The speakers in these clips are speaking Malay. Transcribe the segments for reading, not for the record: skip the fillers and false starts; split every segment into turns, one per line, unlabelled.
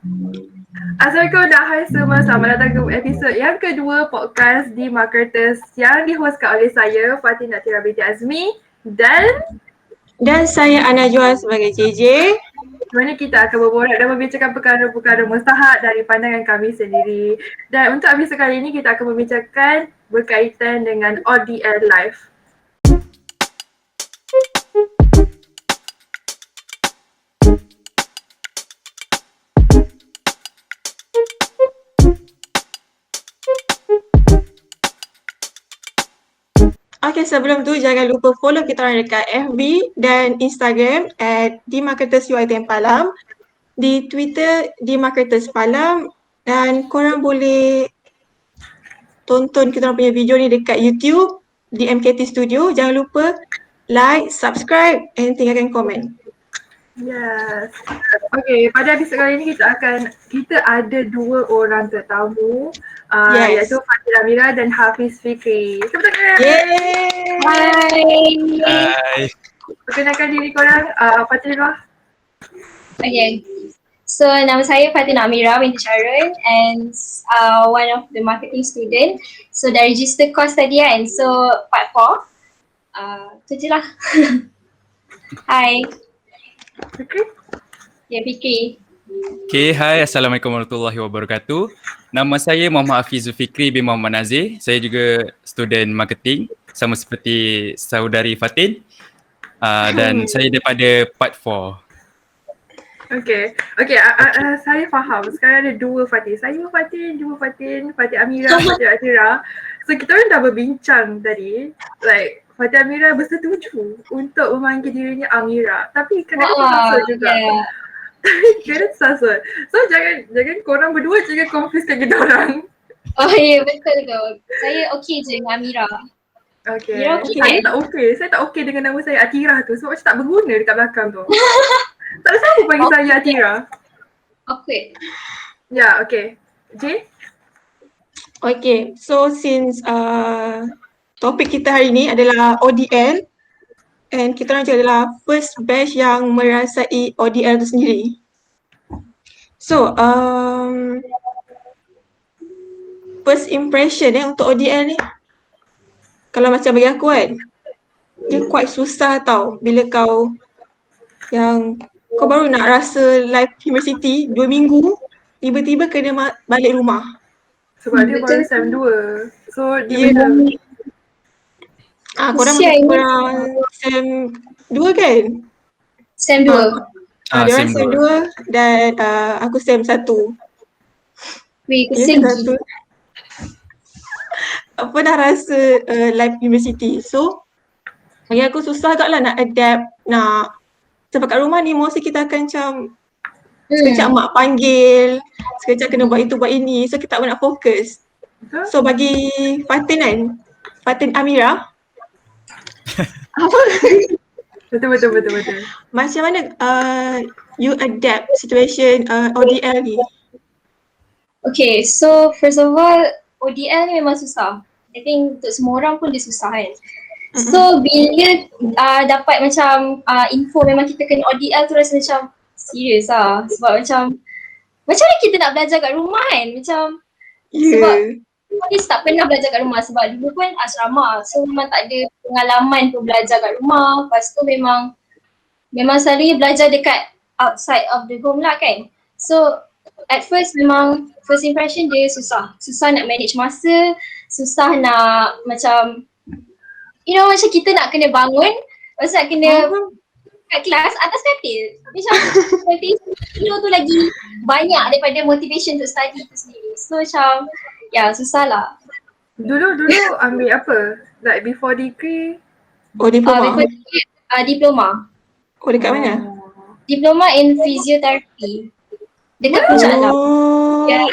Assalamualaikum dan hai semua, selamat datang ke episod yang kedua podcast di Marketers yang dihostkan oleh saya Fatin Natira binti Azmi
Dan saya Ana Jual sebagai JJ.
di mana kita akan berborak dan membincangkan perkara-perkara mustahak dari pandangan kami sendiri. Dan untuk episod kali ini kita akan membincangkan berkaitan dengan ODL Live.
Okay, sebelum tu jangan lupa follow kita orang dekat FB dan Instagram @dimarketersUiTM di Twitter @dimarketerspalam dan korang boleh tonton kita orang punya video ni dekat YouTube di MKT Studio. Jangan lupa like, subscribe and tinggalkan komen.
Yes. Okay, pada episod kali ini kita ada dua orang tetamu,
Yes.
iaitu Fatin Amira dan Hafiz Fikri. Tepuk tangan.
Yeay!
Hai.
Perkenalkan diri korang, Fatin Amira.
Okay, so nama saya Fatina Amira binti Sharon and one of the marketing student. So dah register course tadi kan, so part 4. Tu je lah. Hai,
Fikri.
ya Fikri.
Okay, hai. Assalamualaikum warahmatullahi wabarakatuh. Nama saya Muhammad Hafizul Fikri bin Muhammad Nazir. Saya juga student marketing sama seperti saudari Fatin. Dan saya daripada part 4.
Okay, saya faham. Sekarang ada dua Fatin. Saya Fatin, dua Fatin, Fatin Amira, Fatin Atira. So kita orang dah berbincang tadi, like Fatin Amira bersetuju untuk memanggil dirinya Amira. Tapi kenapa tersasul juga?
Yeah.
Kena tersasul. So jangan korang berdua jangan confuse kita orang.
Oh ya, betul tu. Saya okey je dengan Amira.
Okay.
Amira okey
Saya
kan?
tak okay. Saya tak okay dengan nama saya Atira tu sebab macam tak berguna dekat belakang tu. Tak ada siapa panggil saya Atira.
Awkward.
Ya, okay. J?
Okay, so since topik kita hari ni adalah ODL and kita orang juga adalah first batch yang merasai ODL tu sendiri. So, first impression untuk ODL ni, kalau macam bagi aku kan, dia quite susah tau bila kau baru nak rasa live university 2 minggu, tiba-tiba kena balik rumah.
Sebab dia baru
Betul.
SEM 2. So dia
Ya.
macam
Korang
Kesian.
SEM 2 kan?
SEM 2.
Dia orang
SEM
SEM 2 dan aku SEM 1.
Weh,
Dia
kesian
SEM
je.
1. Apa dah rasa live university. So, bagi aku susah agak lah nak adapt, sebab kat rumah ni mostly kita akan macam sekejap mak panggil, sekejap kena buat itu buat ini, so kita tak nak fokus. So bagi Fatin kan, Fatin Amira,
betul.
macam mana you adapt situation ODL ni?
Okay, so first of all, ODL ni memang susah. I think untuk semua orang pun dia susah kan. So bila dapat macam info memang kita kena ODL tu rasa macam serius lah. Sebab macam mana kita nak belajar kat rumah kan? Macam sebab kita tak pernah belajar kat rumah sebab dulu pun asrama. So memang tak ada pengalaman pun belajar kat rumah. Lepas tu memang selalunya belajar dekat outside of the home lah kan. So at first memang first impression dia susah. Susah nak manage masa, susah nak macam macam kita nak kena bangun, lepas nak kena kat kelas atas katil. Macam tidur tu lagi banyak daripada motivation untuk study tu sendiri. So macam susah lah.
Dulu ambil apa? Like before degree?
Diploma.
Diploma.
Dekat mana?
Diploma in physiotherapy. Dekat Puncak Alam. Yeah.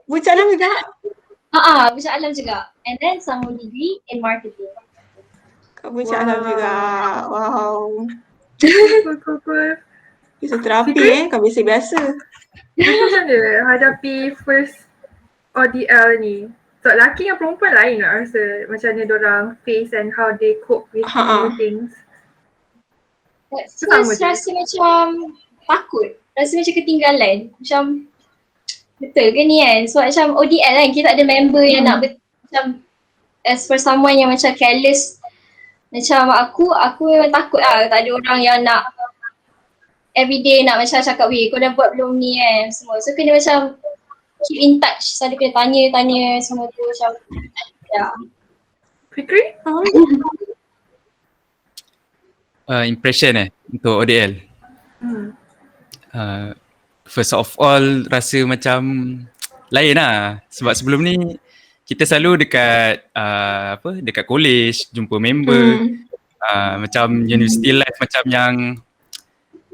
Puncak Alam juga?
Puncak Alam juga. And then sambung degree in marketing.
Puncak Alam juga. Wow.
Cool.
Fisioterapi kau biasa-biasa.
Macam mana hadapi first ODL ni? So lelaki dengan perempuan lain nak rasa macam mana diorang face and how they cope with new things.
At first rasa macam takut. Rasa macam ketinggalan. Macam Betul ke ni kan? So macam ODL kan, kita tak ada member yang nak macam as for someone yang macam careless. Macam aku memang takut lah tak ada orang yang nak everyday nak macam cakap, weh kau dah buat belum ni kan semua. So kena macam keep in touch, selalu kena tanya semua tu macam
Fikri?
Impression untuk ODL. First of all rasa macam lain lah sebab sebelum ni kita selalu dekat dekat college jumpa member macam university life macam yang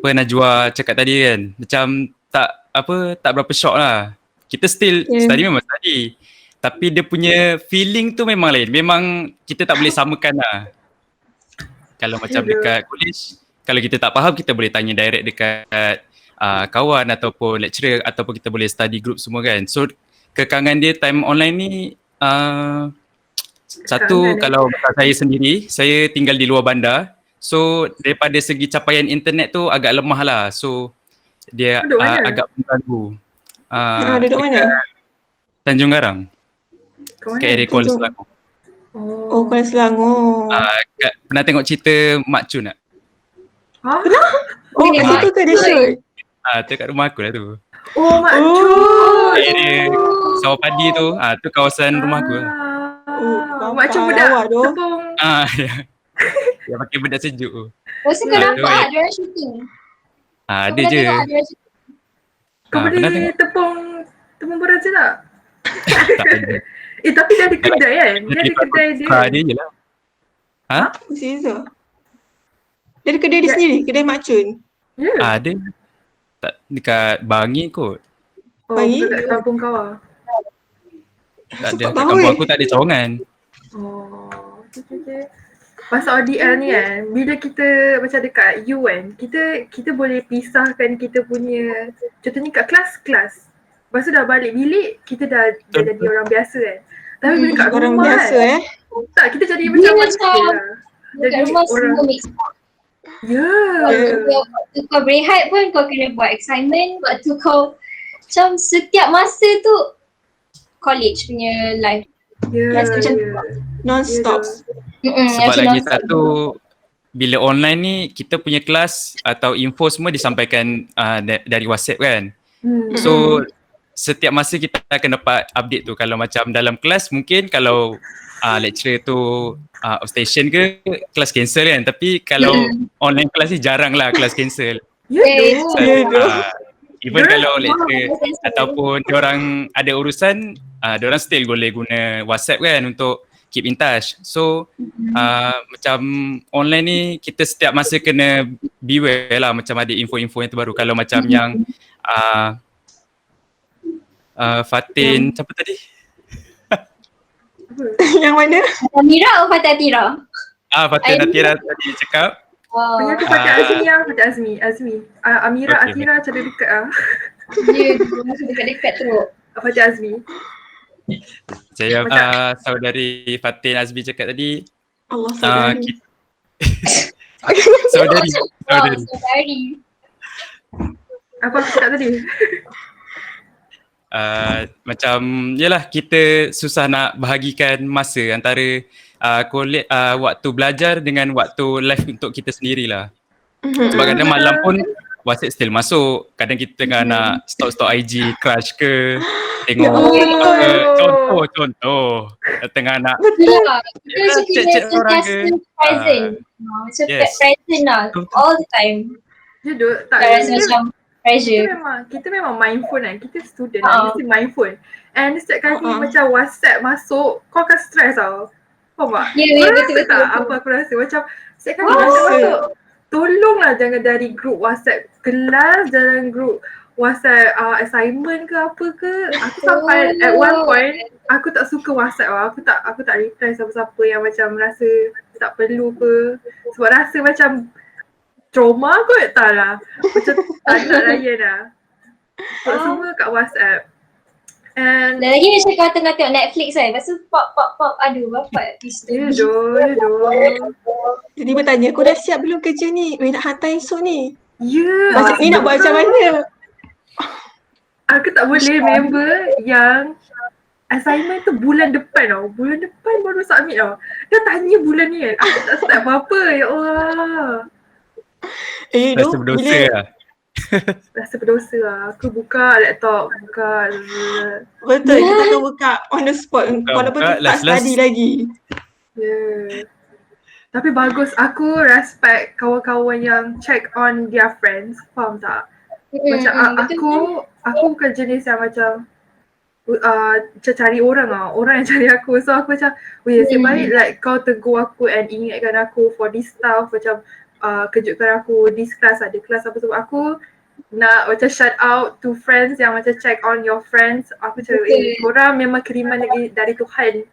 Najwa cakap tadi kan, macam tak berapa shock lah. Kita still study memang study, tapi dia punya feeling tu memang lain. Memang kita tak boleh samakan lah. Kalau macam dekat college, kalau kita tak faham kita boleh tanya direct dekat kawan ataupun lecturer ataupun kita boleh study group semua kan. So kekangan dia time online ni satu, kalau saya sendiri, saya tinggal di luar bandar. So daripada segi capaian internet tu agak lemah lah. So dia agak mengganggu.
Duduk mana?
Tanjung Garang. Kat area Kuala Selangor.
Oh, Kuala Selangor.
Pernah tengok cerita Mak Chun tak?
Oh, kat situ ke dia shoot?
Tu kat rumah aku lah tu.
Oh, Mak Chun.
Area Sawah Padi tu, tu kawasan rumah aku lah.
Mak Chun budak tepung.
Ya. Dia pakai bedak sejuk tu.
So kau nampak dia orang shooting?
Ada je.
Kau boleh tepung beras je tak?
Tak ada.
Tapi dia ada kedai kan? Dia ada kedai dia.
Dia je lah.
Mesti tu. Dia ada kedai dia sendiri, kedai Mak Chun.
Ada. Dekat Bangi kot.
Bangi? Dekat kampung kau lah.
Tak ada. Kat kampung aku tak ada cawangan.
Okay. Pasal ODL ni kan, bila kita macam dekat U kan, kita boleh pisahkan kita punya, contohnya kat kelas. Lepas tu dah balik bilik, kita dah jadi orang biasa kan. Tapi bila kat
orang
rumah
biasa
kan, tak, kita jadi macam
Dekat rumah semua mix up. Waktu kau berehat pun kau kena buat assignment. Waktu kau macam setiap masa tu college punya life.
Non-stop.
Sebab lagi satu, bila online ni kita punya kelas atau info semua disampaikan dari WhatsApp kan. So setiap masa kita akan dapat update tu. Kalau macam dalam kelas mungkin kalau lecturer tu off station ke, kelas cancel kan. Tapi kalau online kelas ni jarang lah kelas cancel. Even kalau lecturer ataupun diorang ada urusan, diorang still boleh guna WhatsApp kan untuk keep in touch. So macam online ni kita setiap masa kena beware lah macam ada info-info yang terbaru. Kalau macam yang Fatin, siapa tadi?
Yang mana?
Amira atau Fatih Atira?
Fatin Atira tadi cakap.
Banyak tu Fatih Azmi. Amira okay. Atira macam dia dekat lah.
Dia masih dekat-dekat teruk.
Fatih Azmi.
Saya saudari Fatin Azmi cakap tadi.
Allah saudari.
Saudari.
Apa aku cakap tadi?
Macam yelah kita susah nak bahagikan masa antara waktu belajar dengan waktu live untuk kita sendirilah. Sebab kadang malam pun WhatsApp still masuk. Kadang kita tengah nak stalk IG crush ke, tengok contoh tengah nak
chat orang ke. Macam present lah all the time.
Tak
rasa macam pressure.
Kita memang mindful kan. Kita student kan, mesti mindful. And setiap kali macam WhatsApp masuk, kau akan stress tau. Faham tak? Betul. Apa aku rasa macam setiap kali WhatsApp masuk, tolonglah jangan dari grup WhatsApp kelas, jangan grup WhatsApp assignment ke apa ke. Aku sampai at one point aku tak suka WhatsApp lah. Aku tak reply siapa-siapa yang macam rasa tak perlu ke. Sebab rasa macam trauma kot, tak lah. Macam tak nak layan lah. So, semua kat WhatsApp. And
dan lagi macam kau tengah tengok Netflix kan, lepas tu pop. Aduh, bapak.
Ya doh.
Jadi bertanya, kau dah siap belum kerja ni? Nak hantar esok ni?
Ya.
Macam ni nak buat macam mana?
Aku tak boleh member yang assignment tu bulan depan tau. Bulan depan baru submit tau. Dia tanya bulan ni kan. Aku tak start apa-apa. Ya Allah.
Rasa berdosa lah.
Rasa berdosa lah. Aku buka laptop.
Betul, kita akan buka on the spot walaupun
buka,
kita tak
last-last.
study lagi.
Yeah. Tapi bagus. Aku respect kawan-kawan yang check on their friends. Faham tak? Macam aku bukan jenis yang macam cari orang lah. Orang yang cari aku. So aku macam, nasib baik like kau tegur aku and ingatkan aku for this stuff. Macam kejutkan aku this class ada kelas apa sebab aku nak macam shout out to friends yang macam check on your friends. Aku macam korang memang kiriman dari Tuhan.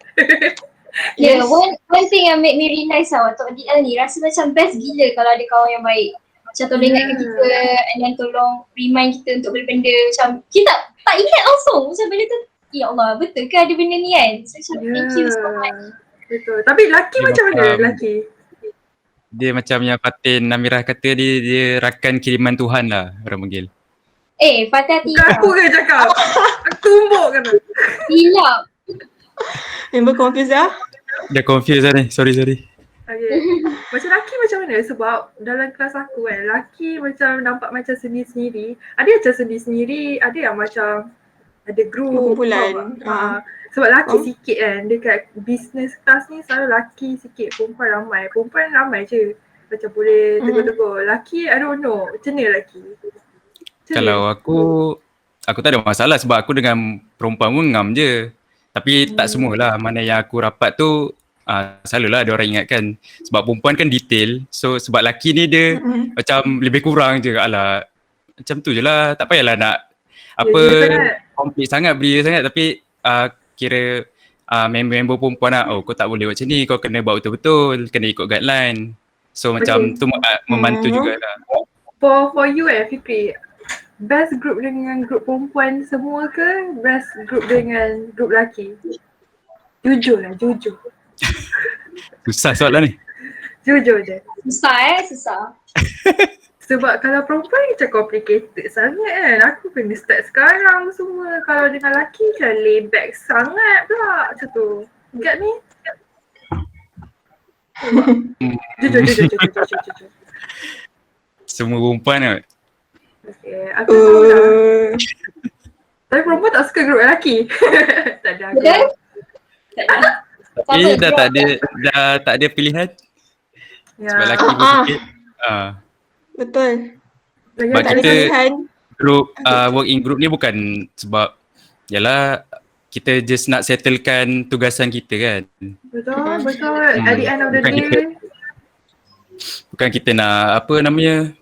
Yeah, one thing yang make me realize waktu DL ni rasa macam best gila kalau ada kawan yang baik. Macam tolong ingatkan kita and then tolong remind kita untuk benda-benda macam kita tak ingat langsung macam benda tu. Ya Allah, betul ke ada benda ni kan? So macam thank you so much.
Betul. Tapi laki macam mana laki?
Dia macam yang Fatin Namirah kata dia rakan kiriman Tuhan lah orang panggil.
Fatih
Bukan aku ke cakap? Aku tumbuk kan?
Hilap.
Member confused lah.
Dia confused lah ni. Sorry.
Okay. Macam laki macam mana? Sebab dalam kelas aku kan, laki macam nampak macam sendiri-sendiri. Ada macam sendiri-sendiri, ada yang macam ada group.
Kumpulan.
Sebab laki sikit kan, dekat business class ni selalu laki sikit, perempuan ramai. Perempuan ramai je. Macam boleh tegur-tegur. Laki, I don't know. Macam mana laki?
Kalau aku tak ada masalah sebab aku dengan perempuan pun ngam je. Tapi tak semualah. Mana yang aku rapat tu selalulah ada orang ingatkan. Sebab perempuan kan detail. So sebab laki ni dia macam lebih kurang je. Alah, macam tu je lah. Tak payahlah nak komplit sangat, beria sangat. Tapi kira member perempuan lah. Oh, kau tak boleh buat macam ni. Kau kena buat betul-betul. Kena ikut guideline. So macam tu membantu jugalah.
For you Fikri, best group dengan group perempuan semua ke best group dengan group lelaki? Jujur.
Susah soalan ni.
Jujur je.
Susah.
Sebab kalau perempuan macam complicated sangat kan. Aku kena start sekarang semua. Kalau dengan lelaki macam lay back sangat pula macam tu. Get me? Jujur.
Semua perempuan kot.
Okay, aku tahu lah. Tapi perempuan tak suka grup lelaki. Tak ada aku.
Tapi dah tak ada pilihan. Sebab lelaki pun sikit.
Betul.
Sebab
Tak ada
kita
pilihan.
group work in group ni bukan sebab yalah kita just nak settlekan tugasan kita kan.
Betul. At the end of the day.
Bukan kita nak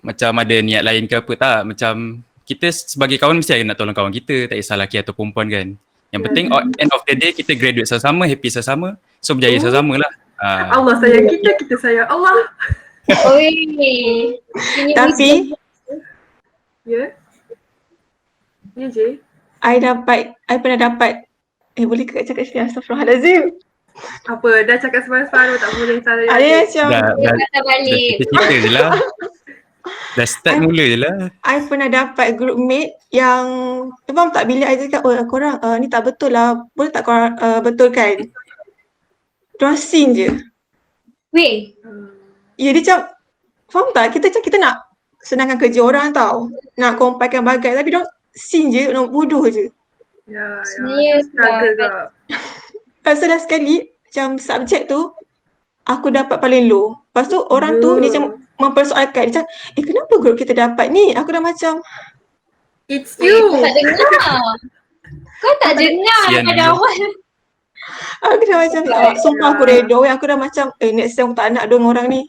macam ada niat lain ke apa, tak. Macam kita sebagai kawan mesti nak tolong kawan kita, tak kisah lelaki atau perempuan kan. Yang penting end of the day kita graduate sama-sama, happy sama-sama, so berjaya sama-sama lah.
Allah sayang kita sayang Allah.
Tapi
Ya je.
I pernah dapat boleh ke cakap sini? Astaghfirullahalazim.
Apa, dah cakap separuh tak boleh salah.
Ada macam
Kata balik.
Cerita je lah. Dah start mula je lah.
I pernah dapat group mate yang faham tak bila I cakap korang ni tak betul lah, boleh tak korang betulkan? Diorang sin je.
Weh.
Ya dia macam faham tak, kita nak senangkan kerja orang tau, nak comparekan bagai, tapi diorang sin je, nak bodoh je.
Sebenarnya
struggle tak.
Pasal dah sekali macam subjek tu aku dapat paling low. Lepas tu orang tu dia macam mempersoalkan, dia macam kenapa group kita dapat ni? Aku dah macam
It's you.
Kau tak dengar pada awal.
aku dah macam sumpah aku redha. Aku dah macam next time aku tak nak dengan orang ni.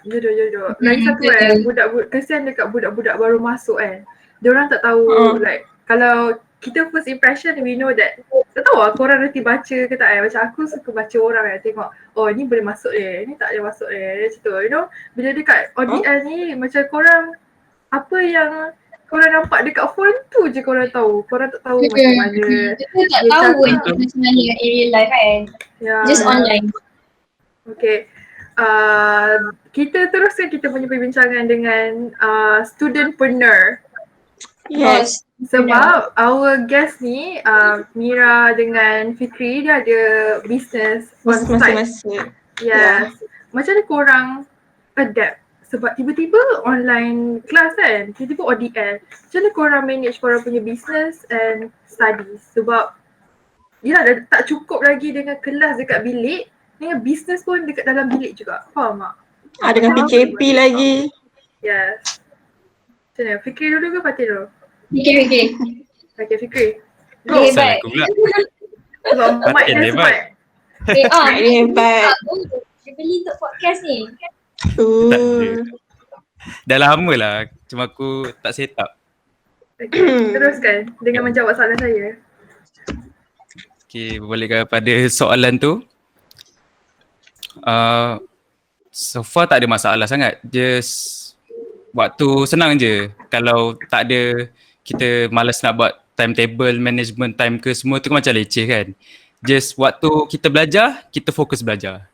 Jodoh. Lagi satu budak-budak, kesian dekat budak-budak baru masuk kan. Diorang tak tahu like kalau kita first impression we know that, tak tahu lah korang nanti baca ke tak macam aku suka baca orang kan, tengok ni boleh masuk dia, ni tak boleh masuk dia macam tu, you know. Bila dekat ODL ni macam korang, apa yang korang nampak dekat phone tu je korang tahu, korang tak tahu macam mana
kita tak tahu macam mana in real life kan. Just online.
Okay, kita teruskan kita punya perbincangan dengan studentpreneur.
Yes.
Sebab our guest ni Mira dengan Fikri dia ada business on site.
Masing-masing.
Yes. Macam mana korang adapt? Sebab tiba-tiba online class kan, tiba-tiba ODL. Macam mana korang manage korang punya business and studies? Sebab yelah dah tak cukup lagi dengan kelas dekat bilik, dengan business pun dekat dalam bilik juga. Faham tak?
Dengan PKP lagi.
Yes. Macam mana? Fikri dulu ke Fatih dulu?
Fikir.
Okay, Fikri.
Dia
Go.
hebat.
Salah aku pula.
Sebab mic
Fatih
dah
hebat.
smart.
Dia hebat.
Dia beli untuk podcast ni.
Dah lama lah. Cuma aku tak set up.
Okay. Teruskan dengan menjawab soalan saya.
Okay, berbalik kepada soalan tu. So far tak ada masalah sangat. Just waktu senang je. Kalau tak ada, kita malas nak buat timetable, management time ke semua tu macam leceh kan. Just waktu kita belajar, kita fokus belajar.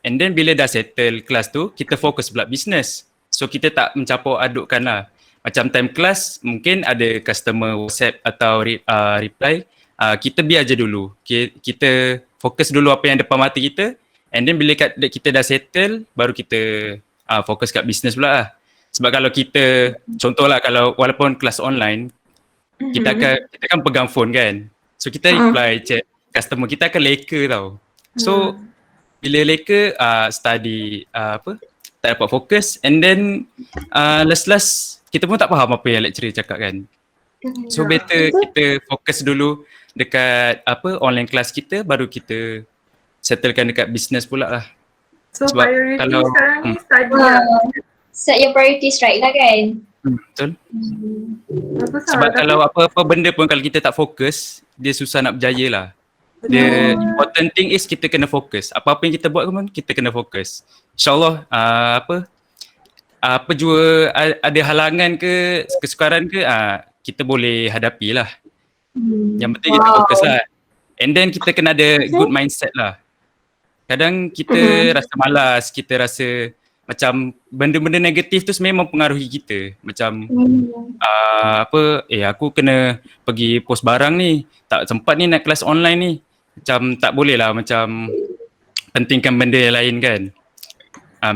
And then bila dah settle kelas tu, kita fokus pula business. So kita tak mencampur adukkan lah. Macam time kelas, mungkin ada customer WhatsApp atau reply. Kita biar je dulu. Kita fokus dulu apa yang depan mata kita. And then bila kita dah settle, baru kita fokus kat business pula lah. Sebab kalau kita, contohlah kalau walaupun kelas online, kita kan pegang phone kan. So kita reply chat customer, kita akan leka tau. So bila leka study tak dapat fokus, and then last kita pun tak faham apa yang lecturer cakap kan. So better kita fokus dulu dekat online class kita, baru kita settlekan dekat business pula lah.
So
Sebab
priority
kalau-
sekarang ni study lah.
Set your priorities right lah kan.
Betul.
Bagus lah.
Sebab
Tapi
kalau apa-apa benda pun kalau kita tak fokus, dia susah nak berjaya lah. The important thing is kita kena fokus. Apa-apa yang kita buat pun kita kena fokus. InsyaAllah apa jua ada halangan ke kesukaran ke kita boleh hadapi lah. Yang penting kita fokus lah. And then kita kena ada good mindset lah. Kadang kita rasa malas, kita rasa macam benda-benda negatif tu sebenarnya mempengaruhi kita. Macam aku kena pergi post barang ni, tak sempat ni nak kelas online ni. Macam tak boleh lah macam pentingkan benda yang lain kan.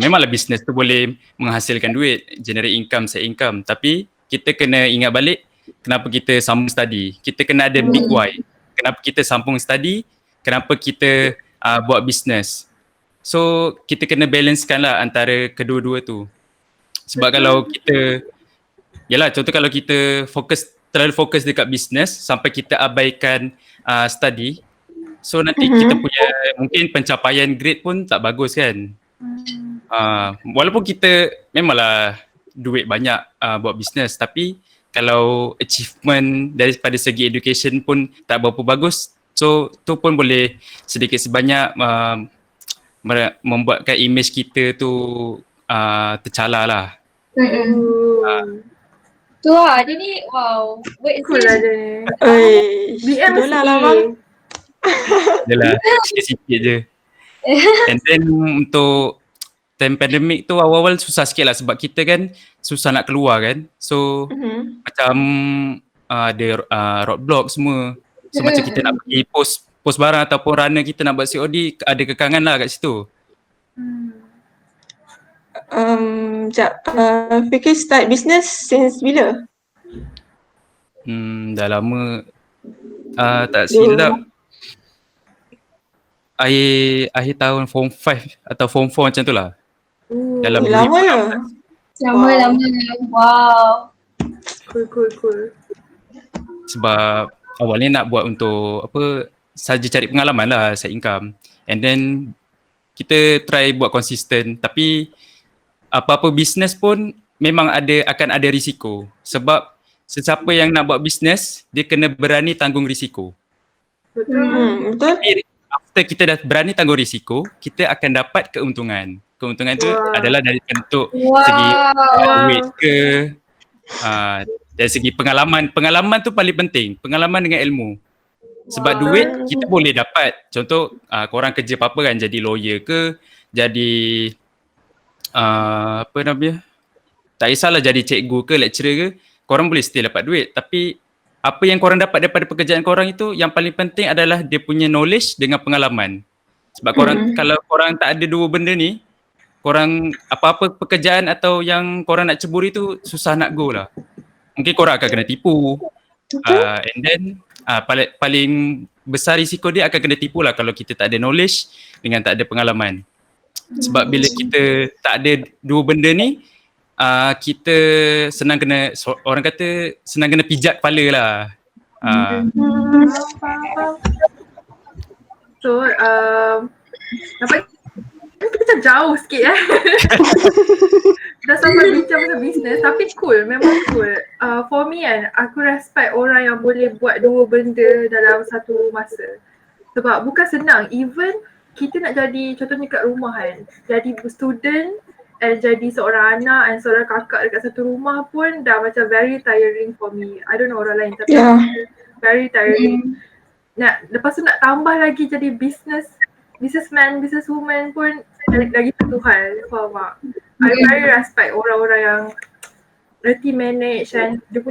Memanglah bisnes tu boleh menghasilkan duit, generate income, set income. Tapi kita kena ingat balik kenapa kita sambung study. Kita kena ada big why. Kenapa kita sambung study, kenapa kita buat bisnes. So kita kena balancekan lah antara kedua-dua tu. Sebab kalau kita, yalah contoh kalau kita terlalu fokus dekat bisnes sampai kita abaikan study, so nanti kita punya mungkin pencapaian grade pun tak bagus kan. Walaupun kita memanglah duit banyak buat bisnes, tapi kalau achievement daripada segi education pun tak berapa bagus, so tu pun boleh sedikit sebanyak membuatkan image kita tu tercalar lah.
Tu lah, dia ni wow. Wait,
cool lah dia ni. BM
Idola
mesti.
lah bang.
Yalah, sikit-sikit je. And then untuk time pandemic tu awal-awal susah sikit lah sebab kita kan susah nak keluar kan. So macam ada roadblock semua. So macam kita nak pergi post barang ataupun runner kita nak buat COD, ada kekangan lah kat situ.
Fikir start business since bila?
Dah lama tak silap. Akhir tahun form 5 atau form 4 macam tu lah. Dalam
Lama ya?
Lama-lama. Wow.
Cool.
sebab awalnya nak buat untuk saja cari pengalaman lah, side income. And then kita try buat konsisten, tapi apa-apa bisnes pun memang akan ada risiko. Sebab sesiapa yang nak buat bisnes, dia kena berani tanggung risiko.
Betul.
Betul?
Tapi after kita dah berani tanggung risiko, kita akan dapat keuntungan. Keuntungan tu adalah dari bentuk segi duit ke, dari segi pengalaman. Pengalaman tu paling penting, pengalaman dengan ilmu. Sebab duit kita boleh dapat. Contoh korang kerja apa-apa kan, jadi lawyer ke, jadi tak kisahlah jadi cikgu ke, lecturer ke. korang boleh still dapat duit, tapi apa yang korang dapat daripada pekerjaan korang itu yang paling penting adalah dia punya knowledge dengan pengalaman. Sebab korang kalau korang tak ada dua benda ni, korang apa-apa pekerjaan atau yang korang nak ceburi tu susah nak go lah. Mungkin korang akan kena tipu. And then paling besar risiko dia akan kena tipu lah kalau kita tak ada knowledge dengan tak ada pengalaman. Sebab bila kita tak ada dua benda ni, kita senang kena, orang kata senang kena pijak kepala lah.
So nampak kita macam jauh sikit dah sampai bincang pasal bisnes, tapi cool, memang cool. For me kan, aku respect orang yang boleh buat dua benda dalam satu masa. Sebab bukan senang, even kita nak jadi, contohnya kat rumah kan, jadi student and jadi seorang anak and seorang kakak dekat satu rumah pun dah macam very tiring for me. I don't know orang lain, tapi very tiring. Lepas tu nak tambah lagi jadi businessman, businesswoman pun lagi satu hal, faham tak? I very respect orang-orang yang reti manage and dia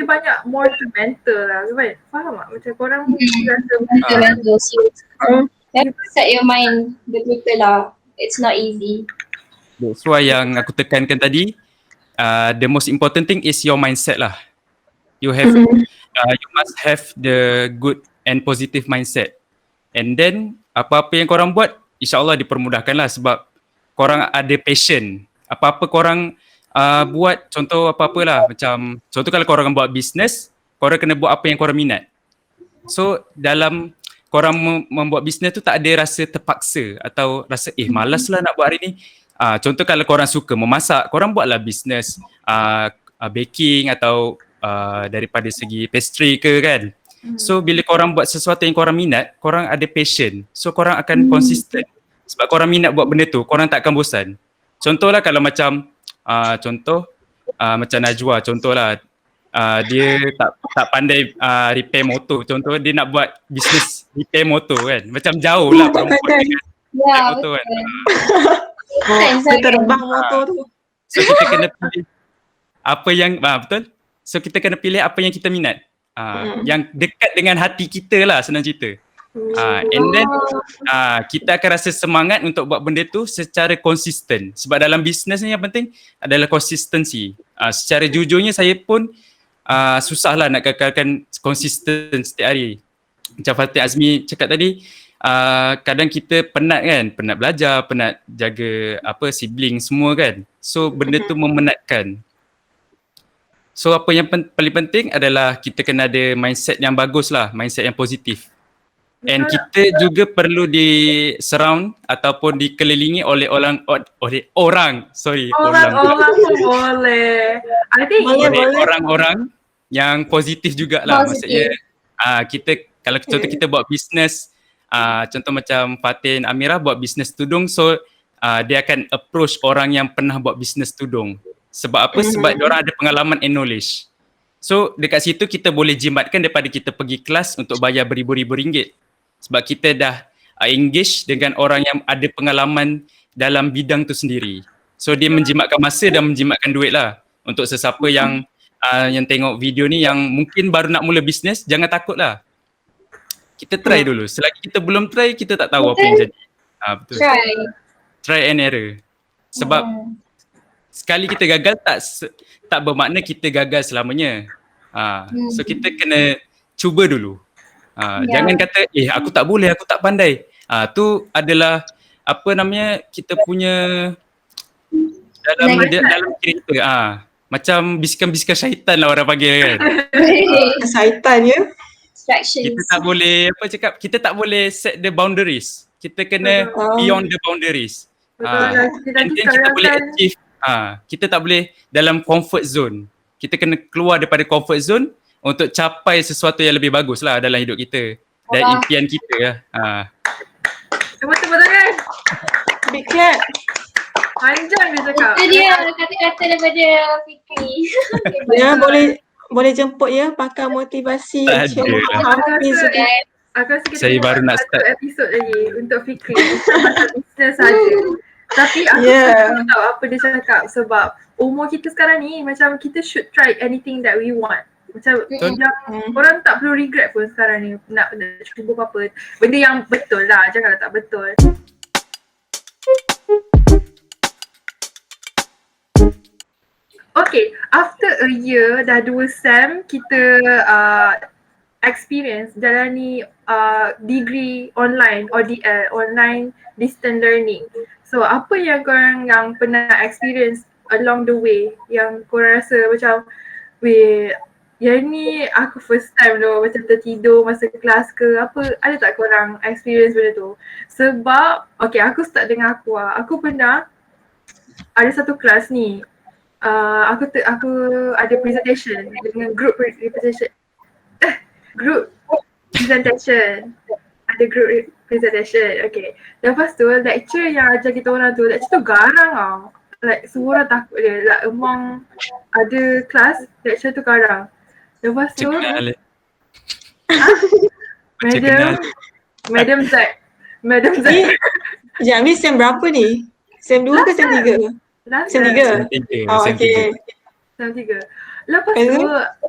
banyak more to mental lah, kan? Faham tak? Macam korang rasa
mental. You set your mind betul-betul lah. It's not easy.
That's why yang aku tekankan tadi, the most important thing is your mindset lah. You have, you must have the good and positive mindset. And then apa-apa yang korang buat, insyaAllah dipermudahkan lah sebab korang ada passion. Apa-apa korang buat, contoh apa-apa lah, macam contoh kalau korang buat bisnes, korang kena buat apa yang korang minat. So dalam korang membuat bisnes tu tak ada rasa terpaksa atau rasa malas lah nak buat hari ni. Contoh kalau korang suka memasak, korang buatlah bisnes baking atau daripada segi pastry ke kan. So bila korang buat sesuatu yang korang minat, korang ada passion. So korang akan konsisten. Sebab korang minat buat benda tu, korang tak akan bosan. Contohlah kalau macam macam Najwa, contohlah dia tak pandai repair motor. Contoh dia nak buat bisnes repair motor kan. Macam jauh lah perempuan dengan repair motor kan.
Dia terbang motor tu.
So kita kena pilih apa yang betul. So kita kena pilih apa yang kita minat. Yang dekat dengan hati kita lah, senang cerita. And then kita akan rasa semangat untuk buat benda tu secara konsisten. Sebab dalam bisnes ni yang penting adalah konsistensi. Secara jujurnya saya pun susah lah nak kekalkan konsisten setiap hari. Macam Fatih Azmi cakap tadi, kadang kita penat kan, penat belajar, penat jaga sibling semua kan. So benda tu memenatkan. So apa yang paling penting adalah kita kena ada mindset yang bagus lah, mindset yang positif. And kita juga perlu surround ataupun dikelilingi oleh orang
boleh. I think
orang-orang yang positif jugalah. Maksudnya kita kalau contoh kita buat bisnes, contoh macam Fatin Amira buat bisnes tudung, so dia akan approach orang yang pernah buat bisnes tudung. Sebab apa? Sebab diorang ada pengalaman and knowledge. So dekat situ kita boleh jimatkan daripada kita pergi kelas untuk bayar beribu-ribu ringgit. Sebab kita dah engage dengan orang yang ada pengalaman dalam bidang tu sendiri. So dia menjimatkan masa dan menjimatkan duit lah. Untuk sesiapa yang tengok video ni yang mungkin baru nak mula bisnes, jangan takut lah. Kita try dulu. Selagi kita belum try, kita tak tahu apa yang jadi. Betul. Try and error. Sebab sekali kita gagal tak bermakna kita gagal selamanya. So kita kena cuba dulu. Jangan kata aku tak boleh, aku tak pandai. Tu adalah kita punya dalam cerita macam bisikan-bisikan syaitan lah orang panggil kan.
Syaitan ya.
Kita tak boleh kita tak boleh set the boundaries. Kita kena beyond the boundaries. And then kita boleh achieve. Kita tak boleh dalam comfort zone. Kita kena keluar daripada comfort zone untuk capai sesuatu yang lebih bagus lah dalam hidup kita dan impian kita lah.
Betul-betul kan?
Big clap.
Panjang dia cakap.
Itu dia kata-kata daripada Fikri.
Ya, boleh jemput ya pakar motivasi.
Saya baru nak start
episod lagi untuk Fikri pasal bisnes saja. Tapi aku tahu apa dia cakap sebab umur kita sekarang ni macam kita should try anything that we want. Macam
Betul.
orang tak perlu regret pun sekarang ni nak cuba apa-apa. Benda yang betul lah, janganlah tak betul. Okay, after a year, dah 2 sem, kita experience jalani degree online, ODL, online distant learning. So apa yang korang yang pernah experience along the way yang korang rasa macam, weh, yang ni aku first time tu macam tertidur masa kelas ke apa, ada tak korang experience benda tu? Sebab, okay, aku start dengan aku lah. Aku pernah ada satu kelas ni, aku ada presentation dengan group presentation. Group presentation. Ada group presentation. Okay. Lepas tu lecturer yang ajar kita orang tu, lecturer tu garang tau. Like semua orang takut dia. Like among ada kelas, lecturer tu garang. Lepas tu Madam Zack.
Sekejap, ni sem berapa ni? Sem 2 ke sem 3? Sem 3? Oh, okay.
Sem 3. Lepas tu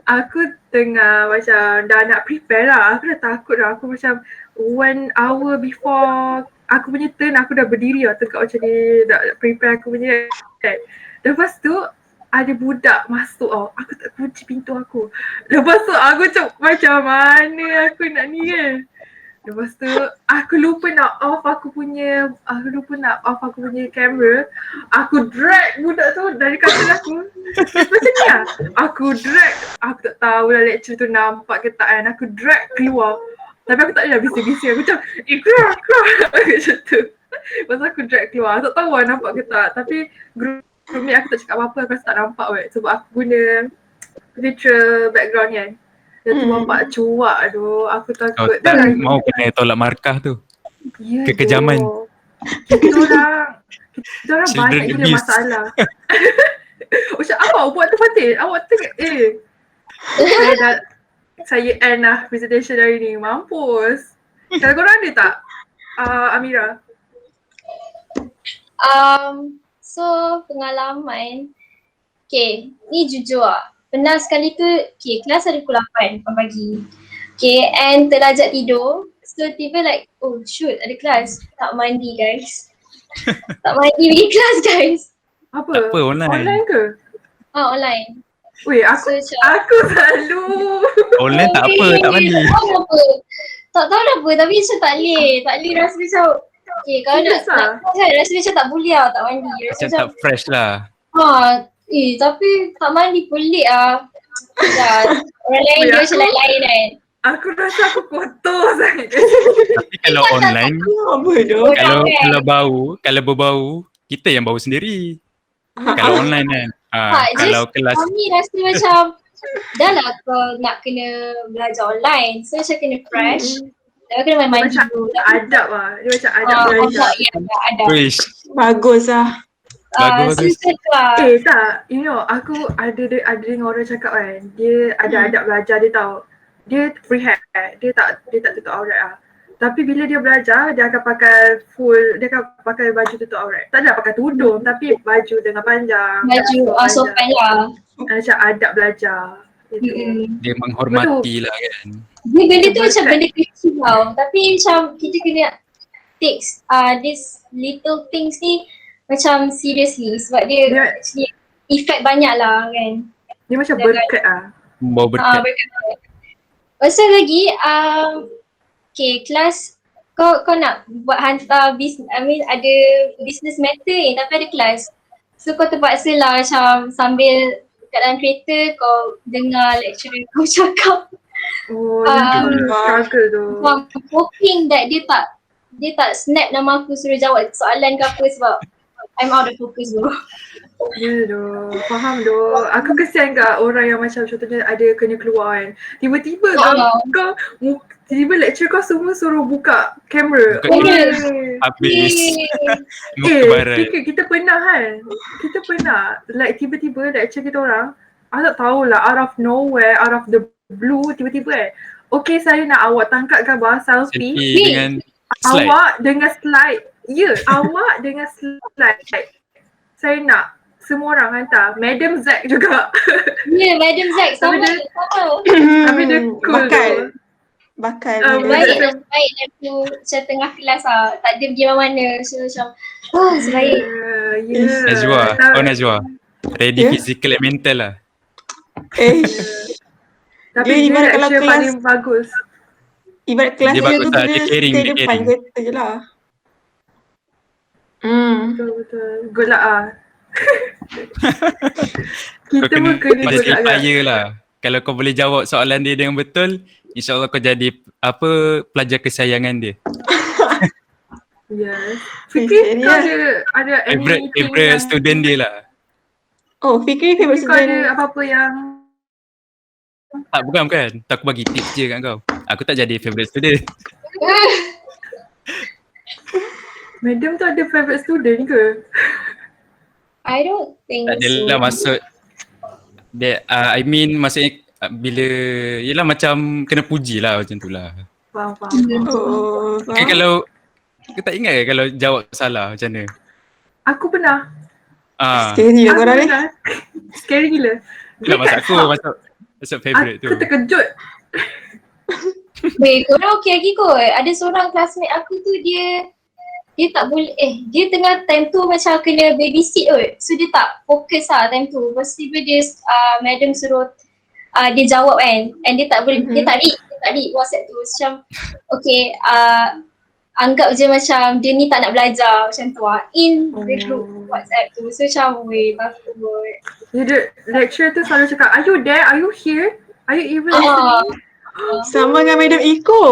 aku tengah macam dah nak prepare lah. Aku dah takut dah. Aku macam 1 hour before aku punya turn, aku dah berdiri lah tegak macam ni, nak prepare aku punya. Lepas tu ada budak masuk tau. Aku tak kunci pintu aku. Lepas tu aku macam mana aku nak ni kan. Lepas tu aku lupa nak off aku punya kamera. Aku drag budak tu dari katil aku. Macam ni lah. Aku drag. Aku tak tahu lah lecturer tu nampak ke tak kan. Aku drag keluar. Tapi aku tak boleh bising-bising. Aku macam keluar. Macam tu. Lepas tu aku drag keluar. Aku tak tahu lah nampak ke tak. Tapi roommate aku tak cakap apa-apa. Aku rasa tak nampak kot. Sebab aku guna virtual background kan. Dia tu bapak cuak tu. Aku takut.
Tak mau kena tolak markah tu.
Ya,
Kekejaman.
Kita orang
Children
banyak gila
abuse.
masalah. Macam awak buat tu Fatin? Awak tengok saya end lah presentation hari ni. Mampus. Kalau korang ada tak? Amira?
So pengalaman, okay, ni jujur lah. Pernah sekali tu, okay, kelas ada pukul 8 pagi. Okay, and terlajak tidur. So tiba like, oh shoot, ada kelas. Tak mandi guys. Tak mandi pergi kelas guys.
Apa?
Tak apa, online.
Online ke?
Online.
Weh,
So
aku selalu.
Online tak apa, tak mandi.
Tak tahu apa. Tak tahu apa, tapi macam tak boleh rasa macam, okay, kalau nak kan, rasa macam tak boleh lah, tak mandi. Rasa
Macam tak fresh lah.
Tapi tak mandi pelik lah. Orang lain dia macam lain kan.
Aku rasa aku kotor sangat.
Tapi kalau online,
Apa tu?
kalau berbau, kita yang bau sendiri. Kalau online kan. Kalau kelas
Kami rasa macam dah lah kau nak kena belajar online. So macam kena fresh. Dah kena main mandi
Macam
dulu.
adab lah. Dia macam adab belajar.
Ada.
wish.
Bagus lah.
Bagus.
Lah.
Tak, you know, aku ada dengar orang cakap kan, dia ada adab belajar, dia tahu. Dia free hair, dia tak tutup aurat lah. Tapi bila dia belajar, dia akan pakai baju tutup aurat. Tak adalah pakai tudung, tapi baju dengan panjang.
Baju sopan lah.
Macam adab belajar. Gitu.
Dia menghormati lah kan.
Dia benda tu macam benda kecil tau. Tapi macam kita kena take this little things ni macam seriously sebab dia actually effect banyak lah kan.
Dia macam berkat lah.
Bau berkat.
Pasal lagi, okay, kelas kau nak buat hantar ada business matter ni tapi ada kelas. So kau terpaksa lah macam sambil kat dalam kereta kau dengar lecturer kau cakap.
Oh, struggle tu.
I'm hoping that dia tak snap nama aku suruh jawab soalan ke apa sebab I'm out of focus tu.
Ya doh, faham doh. Aku kesian kat orang yang macam contohnya ada kena keluar kan. Tiba-tiba kau tiba-tiba lecturer kau semua suruh buka kamera.
Habis. Muka barat.
Kita pernah kan. Kita pernah like tiba-tiba lecturer kita orang, aku tak tahulah, out of nowhere, out of the blue, tiba-tiba okay, saya nak awak tangkap gambar selfie
dengan slide.
Awak dengan slide. Ya, awak dengan slide. Saya nak semua orang hantar. Madam Zack juga.
Ya, Madam Zack sama.
Tapi dia-
Sama.
Tapi dia cool
bakal.
tu.
Bakal.
Baik
Madam-
baik aku macam tengah kelas lah. Tak ada pergi mana-mana. So macam, oh sebaik.
Yeah.
Najwa. Oh Najwa. Ready
Yeah.
physical and mental lah.
Tapi
Dia
dia
ibarat kalau
lecture
kelas-
paling bagus.
Ibarat kelas
Dia
dia
bagus
tu
lah,
dia
dia caring,
stay
dia
depan
caring.
kata je lah.
Betul. Good lah ah.
Kau
Kita pun kena
masih
good lah kan.
fire lah. Kalau kau boleh jawab soalan dia dengan betul, insyaAllah kau jadi pelajar kesayangan dia.
Yes. Fikri kau ada anything
Favorite
yang
student dia lah.
Oh, Fikri favorite
kau ada
student.
apa-apa yang
Tak, bukan. Tak, aku bagi tips je kat kau. Aku tak jadi favorite student.
Madam tu ada favorite student ke?
I don't think
Tak adalah maksud dia, I mean maksudnya bila yelah macam kena puji lah macam tu lah.
Faham.
Oh,
Kan kalau kau tak ingat ke kalau jawab salah macam mana?
Aku pernah.
scary lah
Aku
korang ni.
pernah. Scary gila.
Itulah maksud aku masuk favorite tu.
Aku terkejut.
Weh, korang okey lagi kot. Ada seorang classmate aku tu dia tak boleh, dia tengah time tu macam kena babysit kot. So dia tak fokus lah time tu. Lepas tu dia madam suruh dia jawab kan. And dia tak boleh, dia tak read WhatsApp tu. Macam okay, anggap je macam dia ni tak nak belajar macam tu lah. In the group WhatsApp tu. So macam weh, bagus kot.
Dia lecturer tu selalu cakap, are you there? Are you here? Are you even listening?
Sama dengan Madam Iko.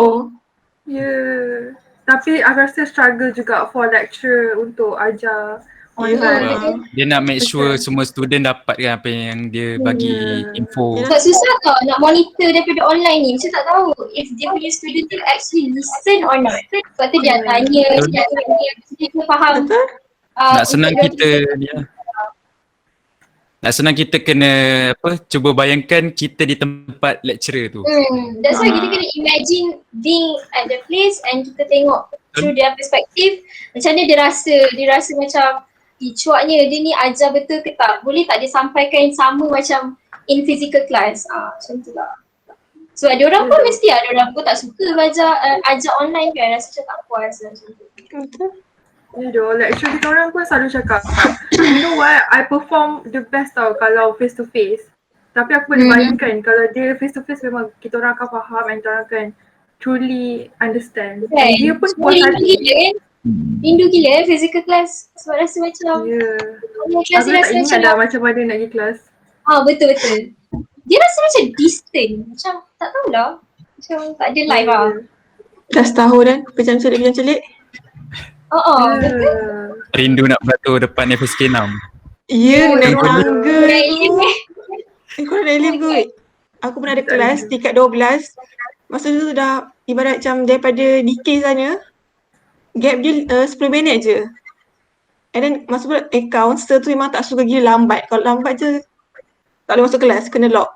Yeah. Tapi aku rasa struggle juga for lecturer untuk ajar online.
Dia nak make sure semua student dapat kan apa yang dia bagi info.
Tak susah tau nak monitor daripada online ni. Macam tak tahu if dia punya student tu actually listen or not. Sebab tu dia tanya, dia faham.
Betul?
Nak senang kita ni lah. Nak senang kita kena cuba bayangkan kita di tempat lecturer tu.
That's why kita kena imagine being at the place and kita tengok through their perspective macam mana dia rasa macam cuaknya dia ni ajar betul ke tak, boleh tak dia sampaikan sama macam in physical class, macam tu lah. So ada orang pun mesti ada orang pun tak suka belajar ajar online kan, rasa macam tak puas macam tu.
Betul.
Ya doh, lecturer kita orang pun selalu cakap, you know what, I perform the best tau kalau face to face. Tapi aku boleh bayangkan kalau dia face to face memang kita orang akan faham and kita orang akan truly understand. And dia pun puas
Rindu
hati.
gila kan? Rindu gila physical class. Sebab rasa macam
Ya.
kelas
Aku
ni
tak
rasa
ingat
macam
dah macam mana nak pergi kelas.
betul. Dia rasa macam distant. Macam tak tahulah. Macam tak ada live lah.
Dah setahun kan, pejam celik.
Betul.
Rindu nak beratur depan FSK 6.
Ya, naik
Oh,
tangga.
Right.
Korang dah live kot. Aku pernah ada kelas tingkat 12. Masa tu dah ibarat macam daripada DK sana, gap dia 10 minit je. And then masa account, sir tu memang tak suka gila lambat. Kalau lambat je, tak boleh masuk kelas, kena lock.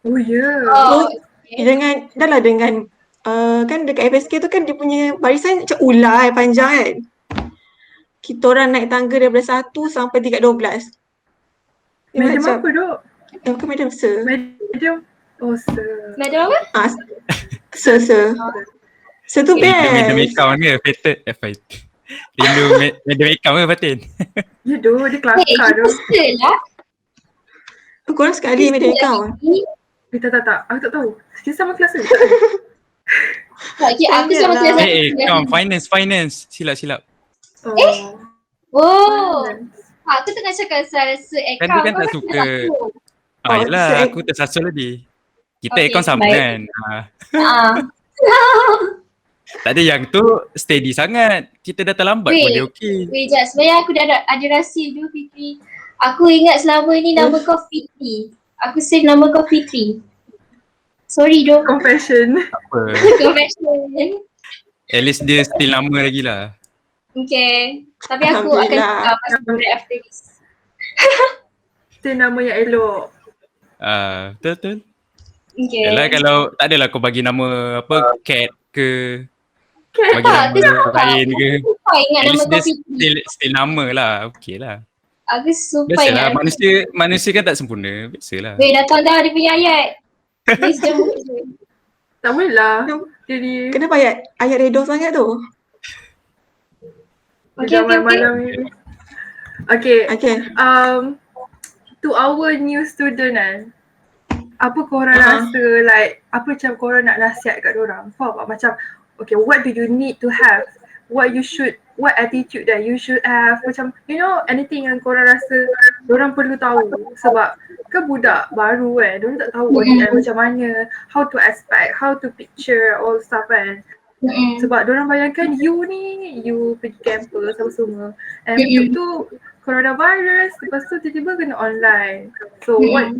Oh ya.
Oh,
Dengan kan dekat FSK tu kan dia punya barisan macam ular panjang kan. Kita orang naik tangga daripada 1 sampai tingkat 12. Dia
Madam
macam,
apa duk?
bukan madam sir.
Madam. Oh sir.
Madam apa?
Sir. Sir tu
Madam
best.
account ke? Rindu madam account ke Fatin?
Ya doh, dia kelakar
Kita
doh.
lah.
Korang sekali madam account.
Tak. Aku tak tahu. Dia sama kelas ke?
Okay, aku sama
Tanya
kelas.
Account finance. Silap.
Oh. Aku tengah cakap pasal
Kan dia kan tak suka. Yelah,
so
aku tersasul tadi. Kita
Okay,
account sama
baik.
kan. Tak ada yang tu steady sangat. Kita dah terlambat pun dia okey.
Wait, Jad. Sebenarnya aku dah ada rahsia dulu, Fitri. Aku ingat selama ni nama kau Fitri. Aku save nama kau Fitri. Sorry doh.
Confession.
Apa.
Confession.
At least dia still lama lagi lah.
Okay. Tapi aku akan
Alhamdulillah.
pasal right after this.
Dia nama yang elok.
Betul.
Okay.
Yalah kalau tak adalah kau bagi nama apa Cat ke bagi
Tak,
nama
tak.
lain ke.
Kau ingat
At
nama
least
kau
dia
Fitri.
still nama lah. Okey lah.
Aku sumpah
Biasalah,
ingat.
manusia kan tak sempurna. Biasalah.
Weh, datang dah dia punya ayat. Wisdom.
Tak boleh lah.
Kenapa-
Jadi
Kenapa ayat redo sangat tu?
Okay.
malam ni. Okay.
Okay.
To our new student kan, apa korang
Uh-huh.
rasa like, apa macam korang nak nasihat kat dorang? Faham tak? Macam, okay, what do you need to have? What attitude that you should have? Macam, you know, anything yang korang rasa dorang perlu tahu. Sebab kan budak baru kan, dorang tak tahu macam mana, how to expect, how to picture all stuff kan. Sebab dorang bayangkan you pergi campus apa semua. And betul tu coronavirus, lepas tu tiba-tiba kena online. So what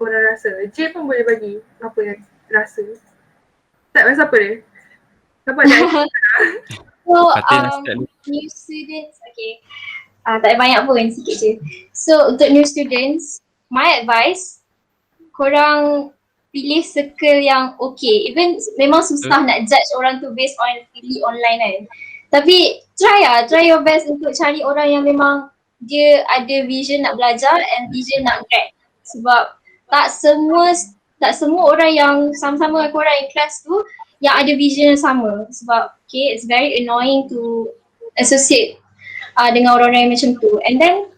korang rasa? J pun boleh bagi apa yang rasa. Tak rasa apa dia? Siapa ada?
So,
Fatin nasihat dulu.
new students, okay. Tak ada banyak pun, sikit je. So, untuk new students, my advice, korang pilih circle yang okay. Even memang susah nak judge orang tu based on pilih online kan. Tapi try your best untuk cari orang yang memang dia ada vision nak belajar and vision nak grad. Sebab tak semua orang yang sama-sama dengan korang in class tu yang ada vision yang sama. Sebab okay, it's very annoying to associate dengan orang-orang yang macam tu. And then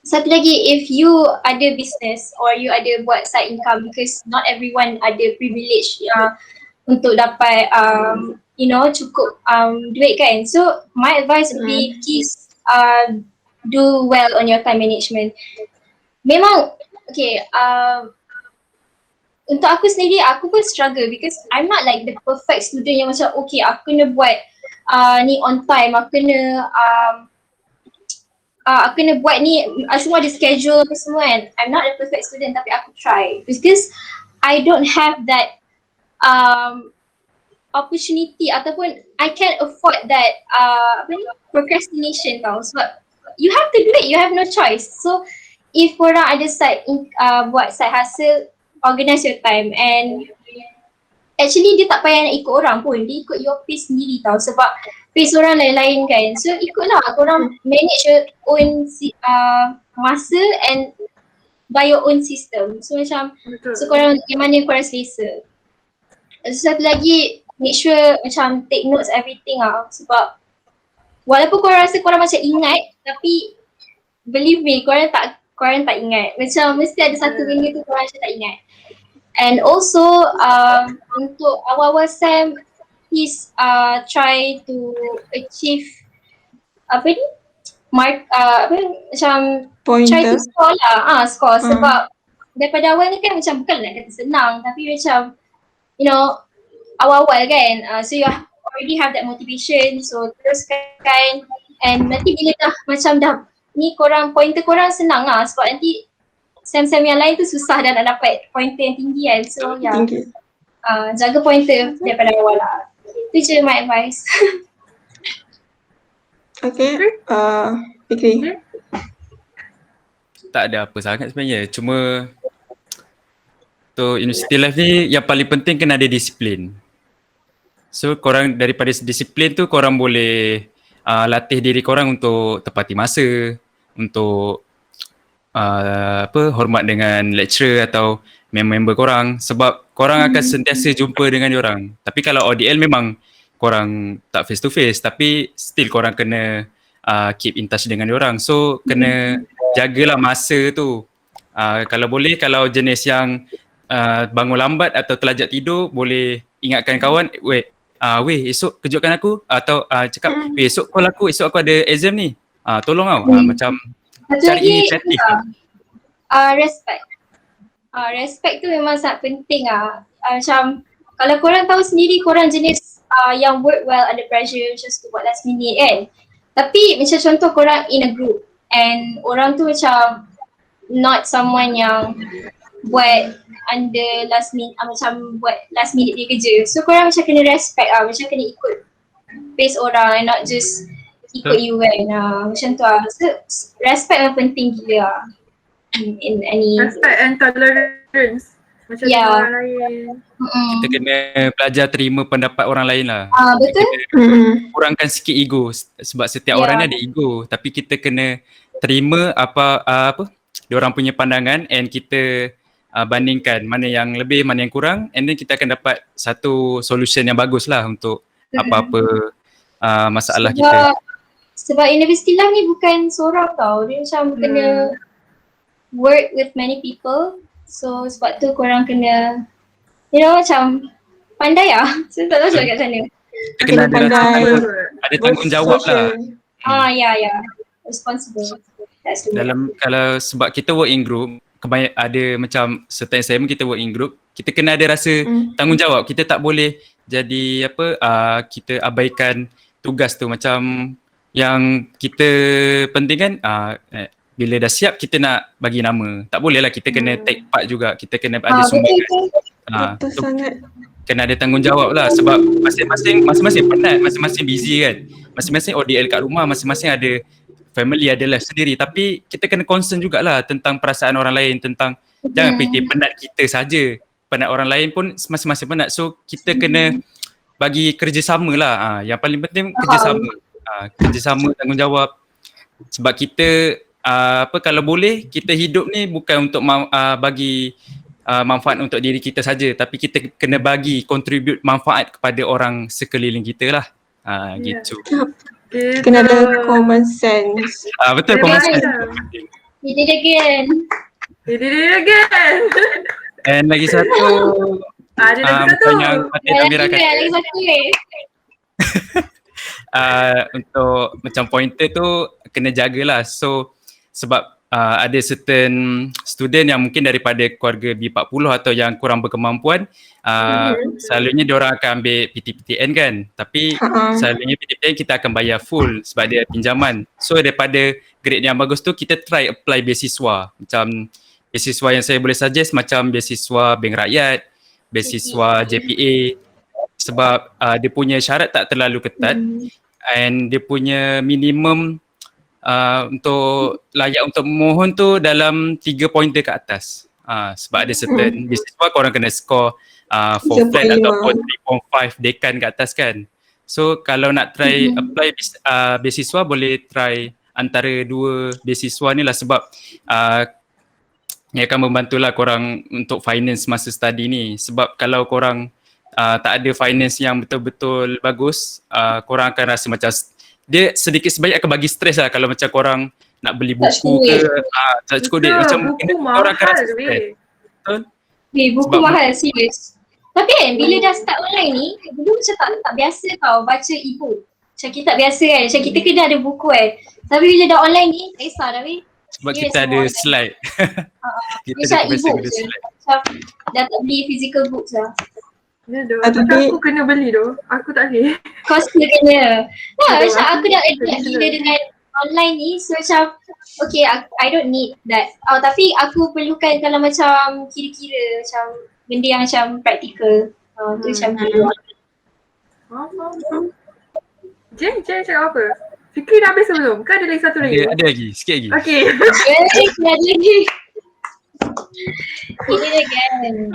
satu lagi, if you ada business or you ada buat side income, because not everyone ada privilege untuk dapat cukup duit kan. So my advice would be please do well on your time management. Memang okay, untuk aku sendiri, aku pun struggle because I'm not like the perfect student yang macam okay, aku kena buat ni on time, aku kena buat ni, semua ada schedule apa semua kan. I'm not a perfect student tapi aku try because I don't have that opportunity ataupun I can't afford that procrastination tau. Sebab you have to do it, you have no choice. So if korang ada buat side hustle, organize your time and actually dia tak payah nak ikut orang pun, dia ikut your pace sendiri tau. Sebab pace orang lain-lain kan. So ikutlah, korang manage your own masa and by your own system. So macam, so korang yang mana korang selesa. Satu lagi, make sure macam take notes everything lah. Sebab walaupun korang rasa korang macam ingat, tapi believe me, korang tak ingat. Macam mesti ada satu benda tu korang macam tak ingat. And also untuk awal-awal SEM, please try to achieve macam
Pointer.
try to score lah, score. Sebab daripada awal ni kan macam bukan nak kata senang, tapi macam you know awal-awal kan, so you already have that motivation, so teruskan. And nanti bila dah macam dah ni pointer korang senang lah, sebab nanti SEM-SEM yang lain tu susah dah nak dapat pointer yang tinggi kan. So
Tinggi.
jaga pointer daripada awal lah. Itu je my advice.
Okay. Fikri.
Tak ada apa sangat sebenarnya. Cuma untuk university life ni yang paling penting kena ada disiplin. So korang daripada disiplin tu korang boleh latih diri korang untuk tepati masa, untuk hormat dengan lecturer atau member korang, sebab korang akan sentiasa jumpa dengan diorang. Tapi kalau ODL memang korang tak face to face, tapi still korang kena keep in touch dengan diorang. So kena jagalah masa tu. Kalau boleh, kalau jenis yang bangun lambat atau terlajak tidur, boleh ingatkan kawan, weh esok kejutkan aku, atau cakap esok aku ada exam ni, tolong tau. Macam
Satu
cari
lagi,
inisiatif.
respect. Respect tu memang sangat penting lah. Macam kalau korang tahu sendiri, korang jenis yang work well under pressure, just to buat last minute kan. Tapi macam contoh korang in a group and orang tu macam not someone yang buat under last minute, macam buat last minute dia kerja. So korang macam kena respect macam kena ikut pace orang and not just ikut you kan. Macam tu lah. So respect yang penting gila lah. In any
Respect and tolerance macam orang lain.
Kita kena belajar terima pendapat orang lain lah.
betul.
Kita kena kurangkan sikit ego, sebab setiap orang ni ada ego, tapi kita kena terima apa diorang punya pandangan and kita bandingkan mana yang lebih, mana yang kurang, and then kita akan dapat satu solution yang bagus lah untuk apa-apa masalah kita.
Sebab universiti lah ni bukan seorang tau, dia macam kena work with many people. So sebab tu korang kena macam pandai lah. So tak tahu cakap macam mana.
Kena ada
pandai
ada tanggungjawab lah.
Ya. Responsible. That's the word.
Dalam kalau sebab kita work in group, ada macam certain assignment kita work in group, kita kena ada rasa tanggungjawab. Kita tak boleh jadi kita abaikan tugas tu. Macam yang kita penting kan bila dah siap kita nak bagi nama. Tak boleh lah, kita kena take part juga. Kita kena ada sumbangan.
Betul sangat.
Kena ada tanggungjawab lah sebab masing-masing penat, masing-masing busy kan. Masing-masing ODL kat rumah, masing-masing ada family, ada life sendiri. Tapi kita kena concern jugalah tentang perasaan orang lain, tentang jangan fikir penat kita saja. Penat orang lain pun masing-masing penat. So kita kena bagi kerjasama lah. Yang paling penting kerjasama. Kerjasama, tanggungjawab. Sebab kita kalau boleh kita hidup ni bukan untuk bagi manfaat untuk diri kita saja, tapi kita kena bagi contribute manfaat kepada orang sekeliling kita lah. Gitu.
Kena ada common sense.
Betul, common sense.
We did it again.
And lagi satu
Ada lagi satu.
yang Fatin Amira kata,
Lagi satu
untuk macam pointer tu kena jagalah. So sebab ada certain student yang mungkin daripada keluarga B40 atau yang kurang berkemampuan, selalunya diorang akan ambil PTPTN kan, tapi selalunya PTPTN kita akan bayar full sebab dia pinjaman. So daripada grade yang bagus tu kita try apply beasiswa. Macam beasiswa yang saya boleh suggest macam beasiswa Bank Rakyat, beasiswa JPA, sebab dia punya syarat tak terlalu ketat and dia punya minimum untuk layak untuk memohon tu dalam 3 pointer ke atas. Sebab ada certain beasiswa korang kena score 4 flat ataupun 3.5 dekan ke atas kan. So kalau nak try apply beasiswa, boleh try antara 2 beasiswa ni lah, sebab ia akan membantulah korang untuk finance masa study ni. Sebab kalau korang tak ada finance yang betul-betul bagus, korang akan rasa macam dia sedikit sebanyak akan bagi stres lah kalau macam korang nak beli buku ke, tak cukup duit, macam
buku
korang akan rasa
mahal
stres. Betul?
buku
Sebab
mahal, serius. Tapi kan bila dah start online ni, dulu macam tak biasa tau baca e-book. Macam kita tak biasa kan, macam kita kena ada buku kan. Tapi bila dah online ni, tak kisah dah weh.
Sebab kita ada slide. Kita
Macam
ada
e-book
ada
je.
slide.
Macam dah tak beli physical books lah.
Ya doh.
Tapi-
Tapi aku kena beli doh. Aku tak boleh.
Kos dia kena.
Betul,
Macam aku dah
aku
adapt
kena.
gila dengan online ni. So macam okay, I don't need that. Tapi aku perlukan kalau macam kira-kira macam benda yang macam praktikal. Tu macam tu.
Jen cakap apa? Fikri dah habis belum? Kan ada lagi satu lagi?
Ada lagi, sikit lagi.
Okay.
Kena ada lagi. Ini again.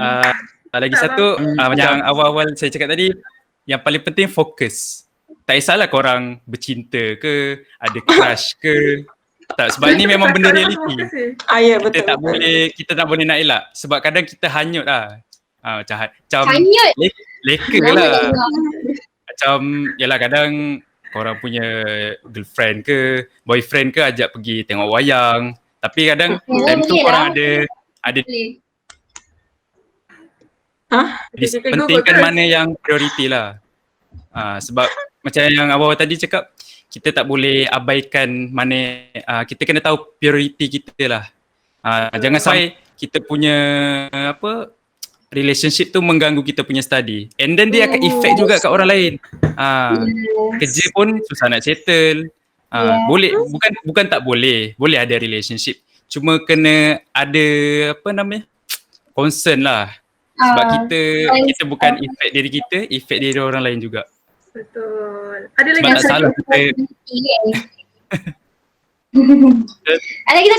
Lagi
Tak
satu, macam awal-awal saya cakap tadi, yang paling penting fokus. Tak kisahlah korang bercinta ke, ada crush ke. Tak, sebab ni memang benda realiti.
Ya betul.
Kita tak boleh nak elak. Sebab kadang kita hanyut lah. Macam
Hanyut.
leka lah. Macam, yalah kadang korang punya girlfriend ke, boyfriend ke ajak pergi tengok wayang. Tapi kadang time tu
boleh
korang
lah.
ada
Boleh.
pentingkan mana yang prioriti lah. Sebab macam yang awal tadi cakap, kita tak boleh abaikan mana, kita kena tahu prioriti kita lah. Jangan sampai kita punya relationship tu mengganggu kita punya study. And then dia akan effect juga kat orang lain. Kerja pun susah nak settle. Boleh, bukan tak boleh. Boleh ada relationship. Cuma kena ada concern lah. Sebab kita bukan effect diri kita, effect diri orang lain juga.
Betul. Ada lagi
Sebab tak
satu?
salah kita
Ada kita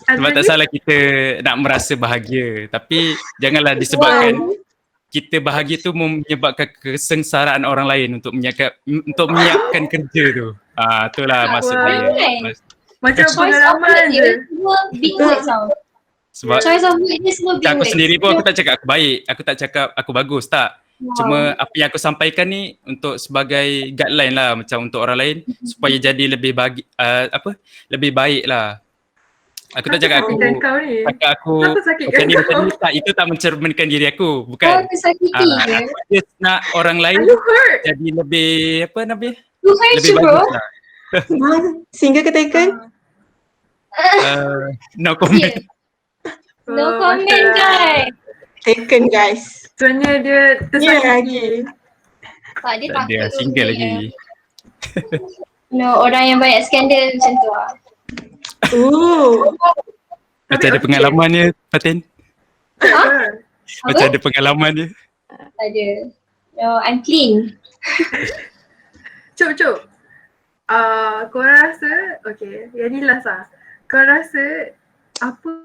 sebab tak salah kita nak merasa bahagia. Tapi janganlah disebabkan kita bahagia tu menyebabkan kesengsaraan orang lain untuk menyiapkan kerja tu. Itulah maksud dia.
Macam
Choice of
pengalaman
word
je.
dia semua big words tau.
Sebab
Choice of word dia semua big
aku
words.
sendiri pun aku tak cakap aku baik, aku tak cakap aku bagus, tak. Cuma apa yang aku sampaikan ni untuk sebagai guideline lah macam untuk orang lain supaya jadi lebih lebih baik lah. Aku tak cakap aku
sakitan kau ni? Siapa sakitkan
macam ni
kau?
tak, itu tak mencerminkan diri aku,
Kau
bukan.
tersakiti ke?
Aku just nak orang lain
Are you hurt?
jadi lebih
Who hurt
lebih
you bro?
bagus lah.
Single ke taken?
No comment.
Yeah. No
Oh,
comment
macam-
guys.
Taken guys.
Sebenarnya dia
Ya
tersakiti.
lagi.
Tak, dia
Tak
takut
ada,
tu
single
benda.
lagi.
No, orang yang banyak skandal macam tu lah.
Macam ada
okay.
pengalaman dia, Fatin.
Ha?
Macam ada pengalaman dia.
Tak ada. No, I'm clean.
Cuk. Korang rasa, okay, yang ni last lah. Korang rasa apa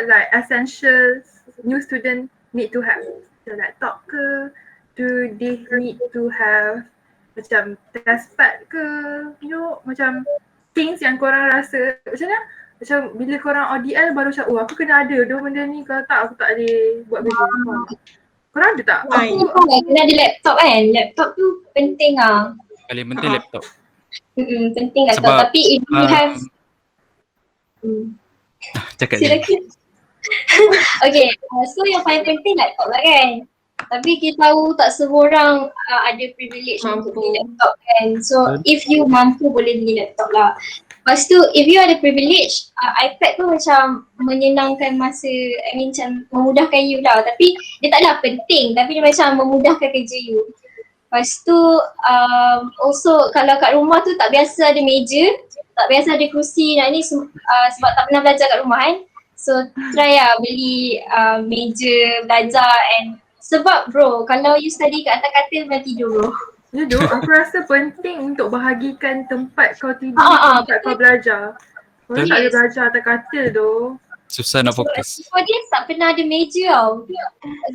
like essentials new student need to have? The laptop ke? Do they need to have macam test pad ke? You know, macam things yang korang rasa macam mana? Macam bila korang ODL baru macam, oh aku kena ada dua benda ni, kalau tak aku tak boleh buat kerja. Korang ada tak?
Fine.
Kena ada laptop kan. Laptop tu penting lah.
Paling penting laptop.
Penting laptop.
Sebab,
Tapi if you have
Cakap je.
silakan. Okay, so yang paling penting laptop lah kan. Tapi kita tahu tak semua orang ada privilege untuk beli laptop kan. So if you mampu boleh beli laptop lah. Lepas tu if you ada privilege, iPad tu macam menyenangkan masa, macam memudahkan you lah. Tapi dia taklah penting, tapi dia macam memudahkan kerja you. Lepas tu also kalau kat rumah tu tak biasa ada meja, tak biasa ada kerusi, nak ni sebab tak pernah belajar kat rumah kan. So try lah beli meja belajar and sebab bro kalau you study kat atas katil memang tidur bro.
Ya Dok, aku rasa penting untuk bahagikan tempat kau tidur, tempat kau belajar. Korang tak ada belajar atas katil tu.
Susah nak fokus.
Sebab dia tak pernah ada meja tau.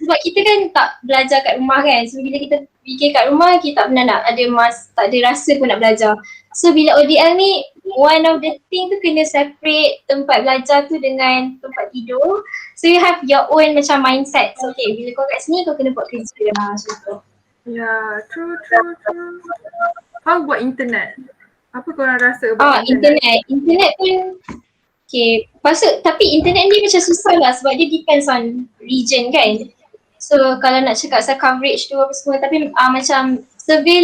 Sebab kita kan tak belajar kat rumah kan. So bila kita fikir kat rumah, kita tak pernah nak ada tak ada rasa pun nak belajar. So bila ODL ni, one of the thing tu kena separate tempat belajar tu dengan tempat tidur. So you have your own macam mindset. So okay, bila kau kat sini kau kena buat kerja lah macam tu.
Ya, true. How about internet? Apa korang rasa about
internet. Internet pun okay. Tapi internet ni macam susah lah sebab dia depends on region kan. So kalau nak cakap pasal coverage tu apa semua, tapi macam survey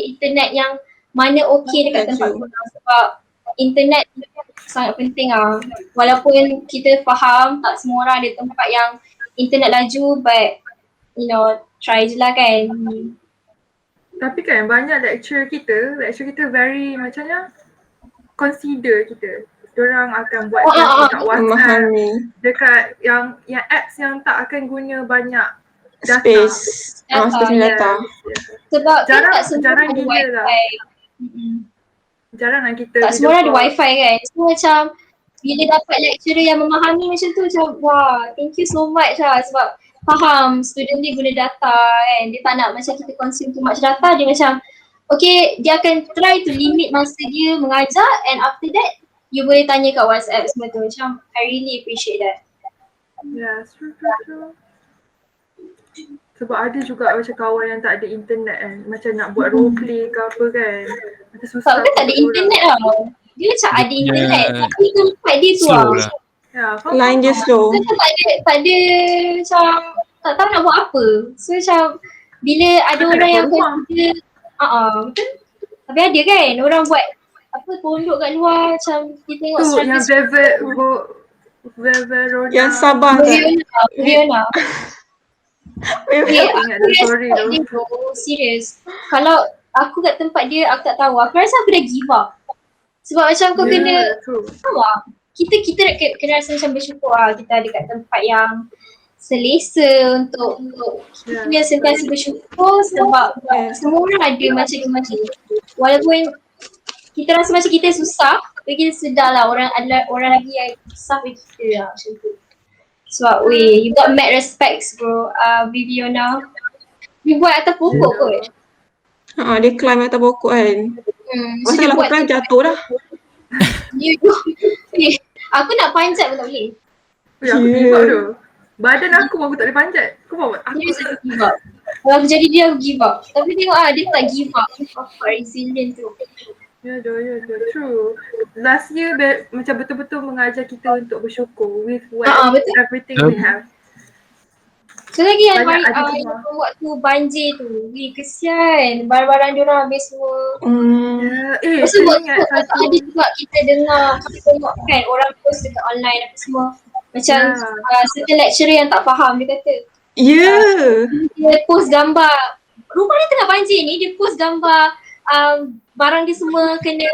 internet yang mana okey dekat tempat korang sebab internet sangat penting lah. Walaupun kita faham tak semua orang ada tempat yang internet laju, but you know, try je lah kan.
Tapi kan banyak lecturer kita very macamnya consider kita. Diorang akan buat dekat WhatsApp, dekat yang apps yang tak akan guna banyak data.
Space data.
Sebab
jarang gila lah. Jarang lah kita.
Tak semua orang ada wifi kan. So macam bila dapat lecturer yang memahami macam tu macam wah, thank you so much lah sebab faham student dia guna data kan. Dia tak nak macam kita consume too much data. Dia macam okay, dia akan try to limit masa dia mengajar and after that you boleh tanya kat WhatsApp semua tu. Macam I really appreciate that.
Yeah, true. Sebab ada juga macam kawan yang tak ada internet kan. Macam nak buat role play ke apa kan. Macam susah.
Sebab kan tak ada internet tau. Dia macam ada internet tapi tempat dia tu lah.
Line dia slow.
Tak ada macam tak tahu nak buat apa. So macam bila ada orang yang kerja betul. Tapi ada kan orang buat apa pondok kat luar macam kita tengok
yang Verona.
Yang Sabah kan.
Verona.
Sorry
serius. Kalau aku kat tempat dia aku tak tahu. Aku rasa aku dah give up. Sebab macam kau kena tahu lah. Kita kena rasa macam bersyukur lah kita ada kat tempat yang selesa untuk kita kena sentiasa bersyukur sebab semua orang ada macam-macam. Walaupun kita rasa macam kita susah, tapi kita sedar lah orang lagi yang susah bagi kita lah macam tu. Sebab you got mad respects bro, Viviana. You buat atas pokok kot.
Dia climb atas pokok kan. Masa kalau aku climb jatuh dah.
You eh, aku nak panjat pun tak boleh.
Ya, aku give up tu. Badan aku pun aku tak boleh panjat. Kau faham tak? Aku
Serius aku give up. Kalau aku jadi dia, aku give up. Tapi tengok dia tak give up. Apa resilient tu.
Ya, true. Last year macam betul-betul mengajar kita untuk bersyukur with
betul.
everything we have.
So lagi yang
Banyak
hari
ada
yang waktu banjir tu. Kesian. Barang-barang diorang habis semua.
Ya,
Lepas tu
saya
waktu
ingat satu.
ada juga kita dengar, kita tengok kan orang post dekat online apa semua. Macam certain lecturer yang tak faham, dia kata
Ya.
dia post gambar rumah dia tengah banjir ni, dia post gambar barang dia semua kena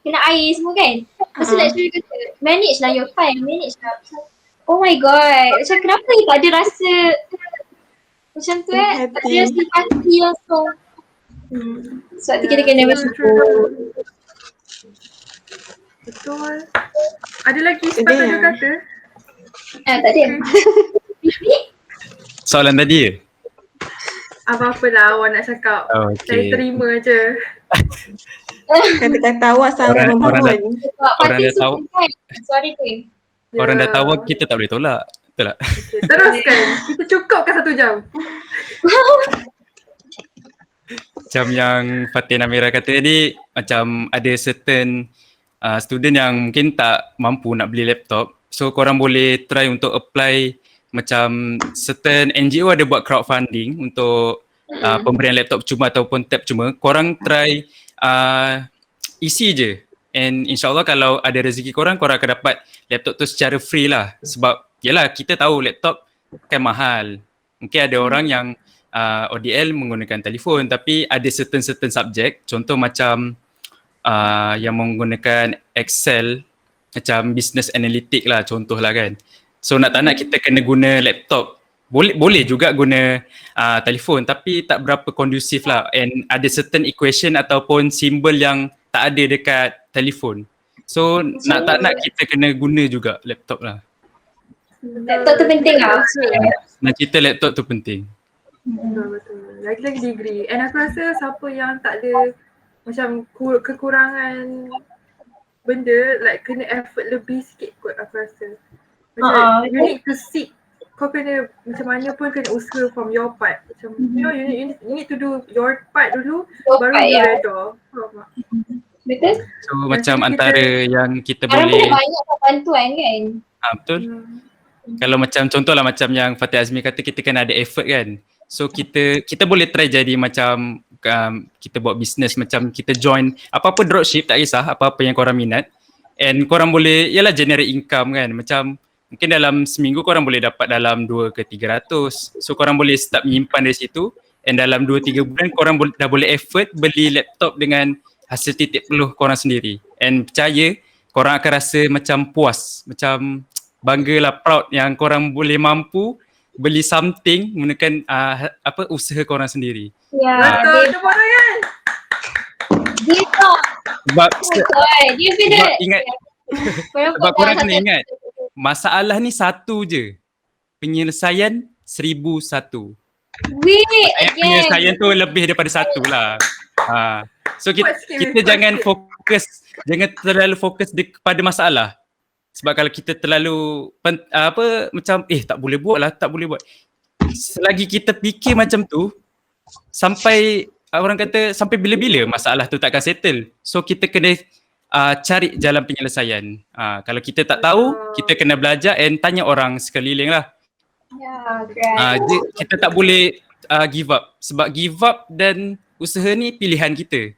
kena air semua kan. Lepas tu lecturer kata manage lah your time, manage lah. Oh my god, macam kenapa dia tak ada rasa macam tu tak ada rasa hati langsung. Sebab tu kita kena bersyukur.
Betul. Ada lagi sepatutnya dia kata?
Tak ada.
Soalan tadi ya?
Apa-apa lah awak nak cakap. Saya terima je.
Kata-kata awak sangat membangun.
Orang dah tahu.
Suara tu.
Orang dah tahu kita tak boleh tolak. Betul tak?
Okay, teruskan. Kita cukupkan 1 jam.
Macam yang Fatin Amira kata tadi, macam ada certain student yang mungkin tak mampu nak beli laptop. So korang boleh try untuk apply macam certain NGO ada buat crowdfunding untuk pemberian laptop cuma ataupun tab cuma. Korang try isi je. And insyaAllah kalau ada rezeki korang akan dapat laptop tu secara free lah. Sebab yalah kita tahu laptop kan mahal. Mungkin ada orang yang ODL menggunakan telefon tapi ada certain subjek. Contoh macam yang menggunakan Excel macam business analytic lah contoh lah kan. So nak tak nak kita kena guna laptop. Boleh juga guna telefon tapi tak berapa kondusif lah. And ada certain equation ataupun simbol yang tak ada dekat telefon. So nak tak nak kita kena guna juga laptop lah.
Laptop tu penting lah.
Nak cerita laptop tu penting.
Betul. Lagi-lagi degree. And aku rasa siapa yang tak ada macam kekurangan benda, like kena effort lebih sikit kot aku rasa. Macam you need to seek. Kau kena macam mana pun kena usaha from your part. Macam you need to do your part dulu baru you redha.
Betul?
So macam antara yang kita
sekarang
boleh
banyak bantuan kan?
betul. Kalau macam contohlah macam yang Fatih Azmi kata kita kena ada effort kan. So kita boleh try jadi macam kita buat business macam kita join apa-apa dropship tak kisah apa-apa yang korang minat. And korang boleh yalah generate income kan. Macam mungkin dalam seminggu korang boleh dapat dalam 2 ke 300. So korang boleh start menyimpan dari situ. And dalam 2-3 bulan korang dah boleh effort beli laptop dengan hasil titik peluh korang sendiri. And percaya korang akan rasa macam puas, macam banggalah, proud yang korang boleh mampu beli something menggunakan usaha korang sendiri.
Ya,
betul kan?
Dia tak.
Sebab
Dia beda.
ingat sebab korang kena ingat masalah ni satu je. Penyelesaian 1001. Penyelesaian tu lebih daripada satu lah. So kita jangan terlalu fokus kepada masalah. Sebab kalau kita terlalu macam tak boleh buat. Selagi kita fikir macam tu sampai orang kata sampai bila-bila masalah tu takkan settle. So kita kena cari jalan penyelesaian. Kalau kita tak tahu, kita kena belajar and tanya orang sekeliling lah. Kita tak boleh give up. Sebab give up dan usaha ni pilihan kita.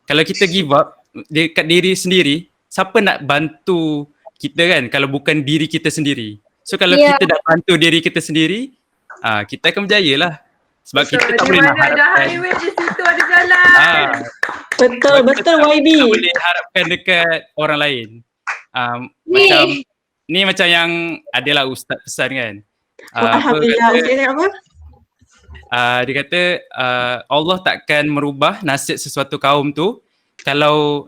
Kalau kita give up dekat diri sendiri, siapa nak bantu kita kan kalau bukan diri kita sendiri. So kalau kita nak bantu diri kita sendiri, kita akan berjaya lah. Sebab kita tak boleh nak harapkan.
Ada highway di situ ada jalan.
Betul YB.
Tak boleh harapkan dekat orang lain. Macam yang adalah ustaz pesan kan.
Alhamdulillah.
Dia kata Allah takkan merubah nasib sesuatu kaum tu kalau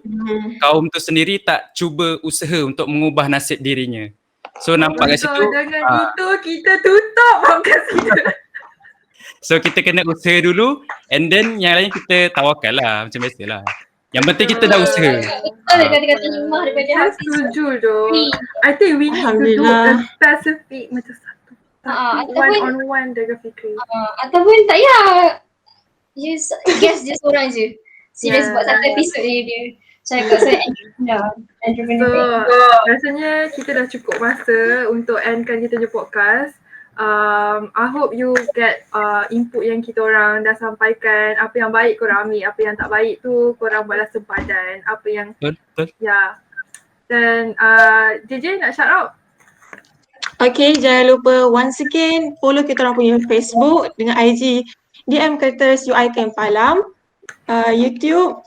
kaum tu sendiri tak cuba usaha untuk mengubah nasib dirinya. So nampak kat situ.
Dengan itu kita tutup podcast kita.
So kita kena usaha dulu and then yang lain kita tawakal lah macam biasalah. Yang penting kita dah usaha.
Betul kata-kata Imah daripada
Saya
Hafiz.
setuju doh.
Free.
I think we need to do a
Alhamdulillah.
specific macam satu
ataupun-
one on one dengan Fikri.
Ataupun tak payah just guess je seorang je. Serius
Yeah.
buat satu episod dia cakap saya
So
entrepreneur.
rasanya kita dah cukup masa untuk endkan kita punya podcast. I hope you get input yang kita orang dah sampaikan. Apa yang baik korang ambil, apa yang tak baik tu korang buatlah sempadan. Apa yang
Betul.
ya. Dan JJ nak shout out?
Okay, jangan lupa once again follow kita orang punya Facebook dengan IG DM Creators UI Camp Palam, YouTube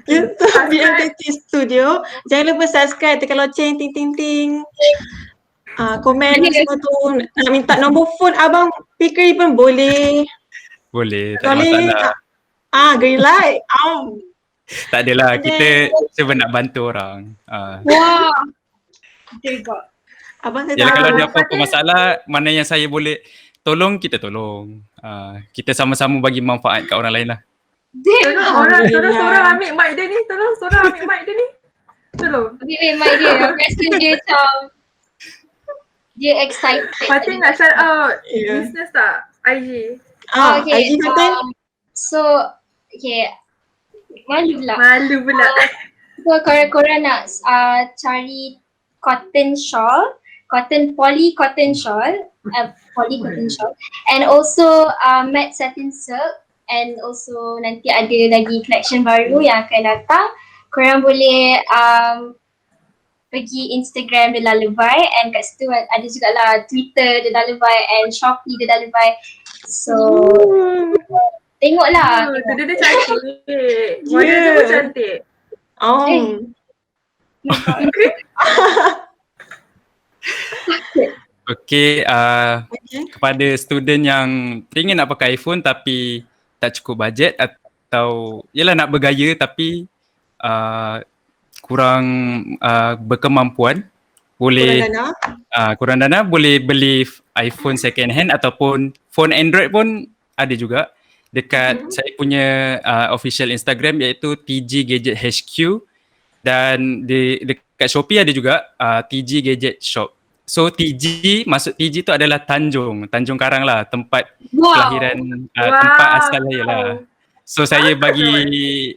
YouTube BMKT Studio. Jangan lupa subscribe, tekan loceng, ting ting ting. Komen semua tu. Nak minta nombor phone Abang Fikri pun boleh.
Boleh, tak ada
Boleh.
masalah.
Green light.
Tak adalah, kita cuba nak bantu orang.
Wah. Tengok.
Abang saya
Yalah,
tahu.
kalau ada apa-apa masalah, mana yang saya boleh tolong, kita tolong. Kita sama-sama bagi manfaat kat orang lain lah.
Tolong seorang ambil mic dia ni. Tolong seorang ambil mic dia ni. Tolong.
Ambil mic dia. Aku rasa dia macam dia excited.
Fatin nak shout out
Ya.
business tak? IG.
IG Fatin.
So, okay. Malu pula.
Malu pula.
So, korang nak cari cotton shawl, poly cotton shawl, and also matte satin silk, and also nanti ada lagi collection baru yang akan datang. Korang boleh pergi Instagram The Lullaby, and kat situ ada juga lah Twitter The Lullaby and Shopee The Lullaby. So tengoklah.
Dia cantik. Model dia pun cantik.
Okay, kepada student yang ingin nak pakai iPhone tapi tak cukup bajet atau yelah nak bergaya tapi kurang berkemampuan, boleh kurang dana boleh beli iPhone second hand ataupun phone Android pun ada juga dekat saya punya official Instagram iaitu TG Gadget HQ, dan dekat Shopee ada juga TG Gadget Shop. So TG, maksud TG tu adalah Tanjung Karang lah, tempat kelahiran, tempat asal saya lah. So saya bagi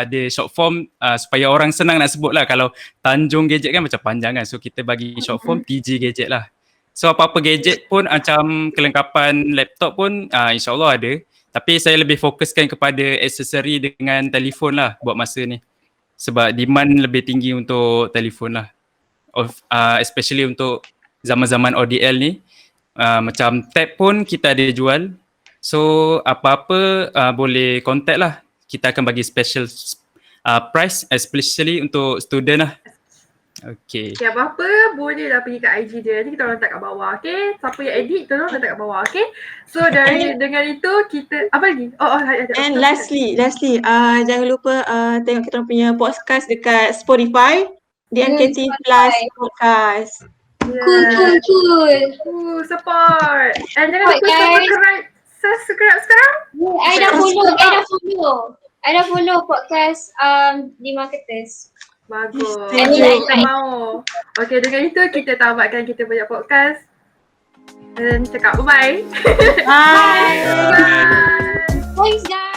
dia short form supaya orang senang nak sebut lah. Kalau Tanjung Gadget kan macam panjang kan, so kita bagi short form TG Gadget lah. So apa-apa gadget pun macam kelengkapan laptop pun insyaAllah ada. Tapi saya lebih fokuskan kepada aksesori dengan telefon lah buat masa ni. Sebab demand lebih tinggi untuk telefon lah. Especially untuk zaman-zaman ODL ni. Macam tab pun kita ada jual. So apa-apa boleh contact lah. Kita akan bagi special price especially untuk student lah. Okay.
Okay, apa-apa boleh lah pergi kat IG dia. Nanti kita orang letak kat bawah, okay? Siapa yang edit tolong letak kat bawah, okay? So dengan itu kita, apa lagi?
And lastly, jangan lupa tengok kita orang punya podcast dekat Spotify, DMKT Plus Podcast.
Cool.
Support. And jangan lupa subscribe sekarang.
I dah follow podcast di Marketers.
Bagus.
Thank
Kita
you.
mau. Okay, dengan itu kita tamatkan kita punya podcast. Dan cakap bye-bye.
Bye.
Bye.
Thanks guys.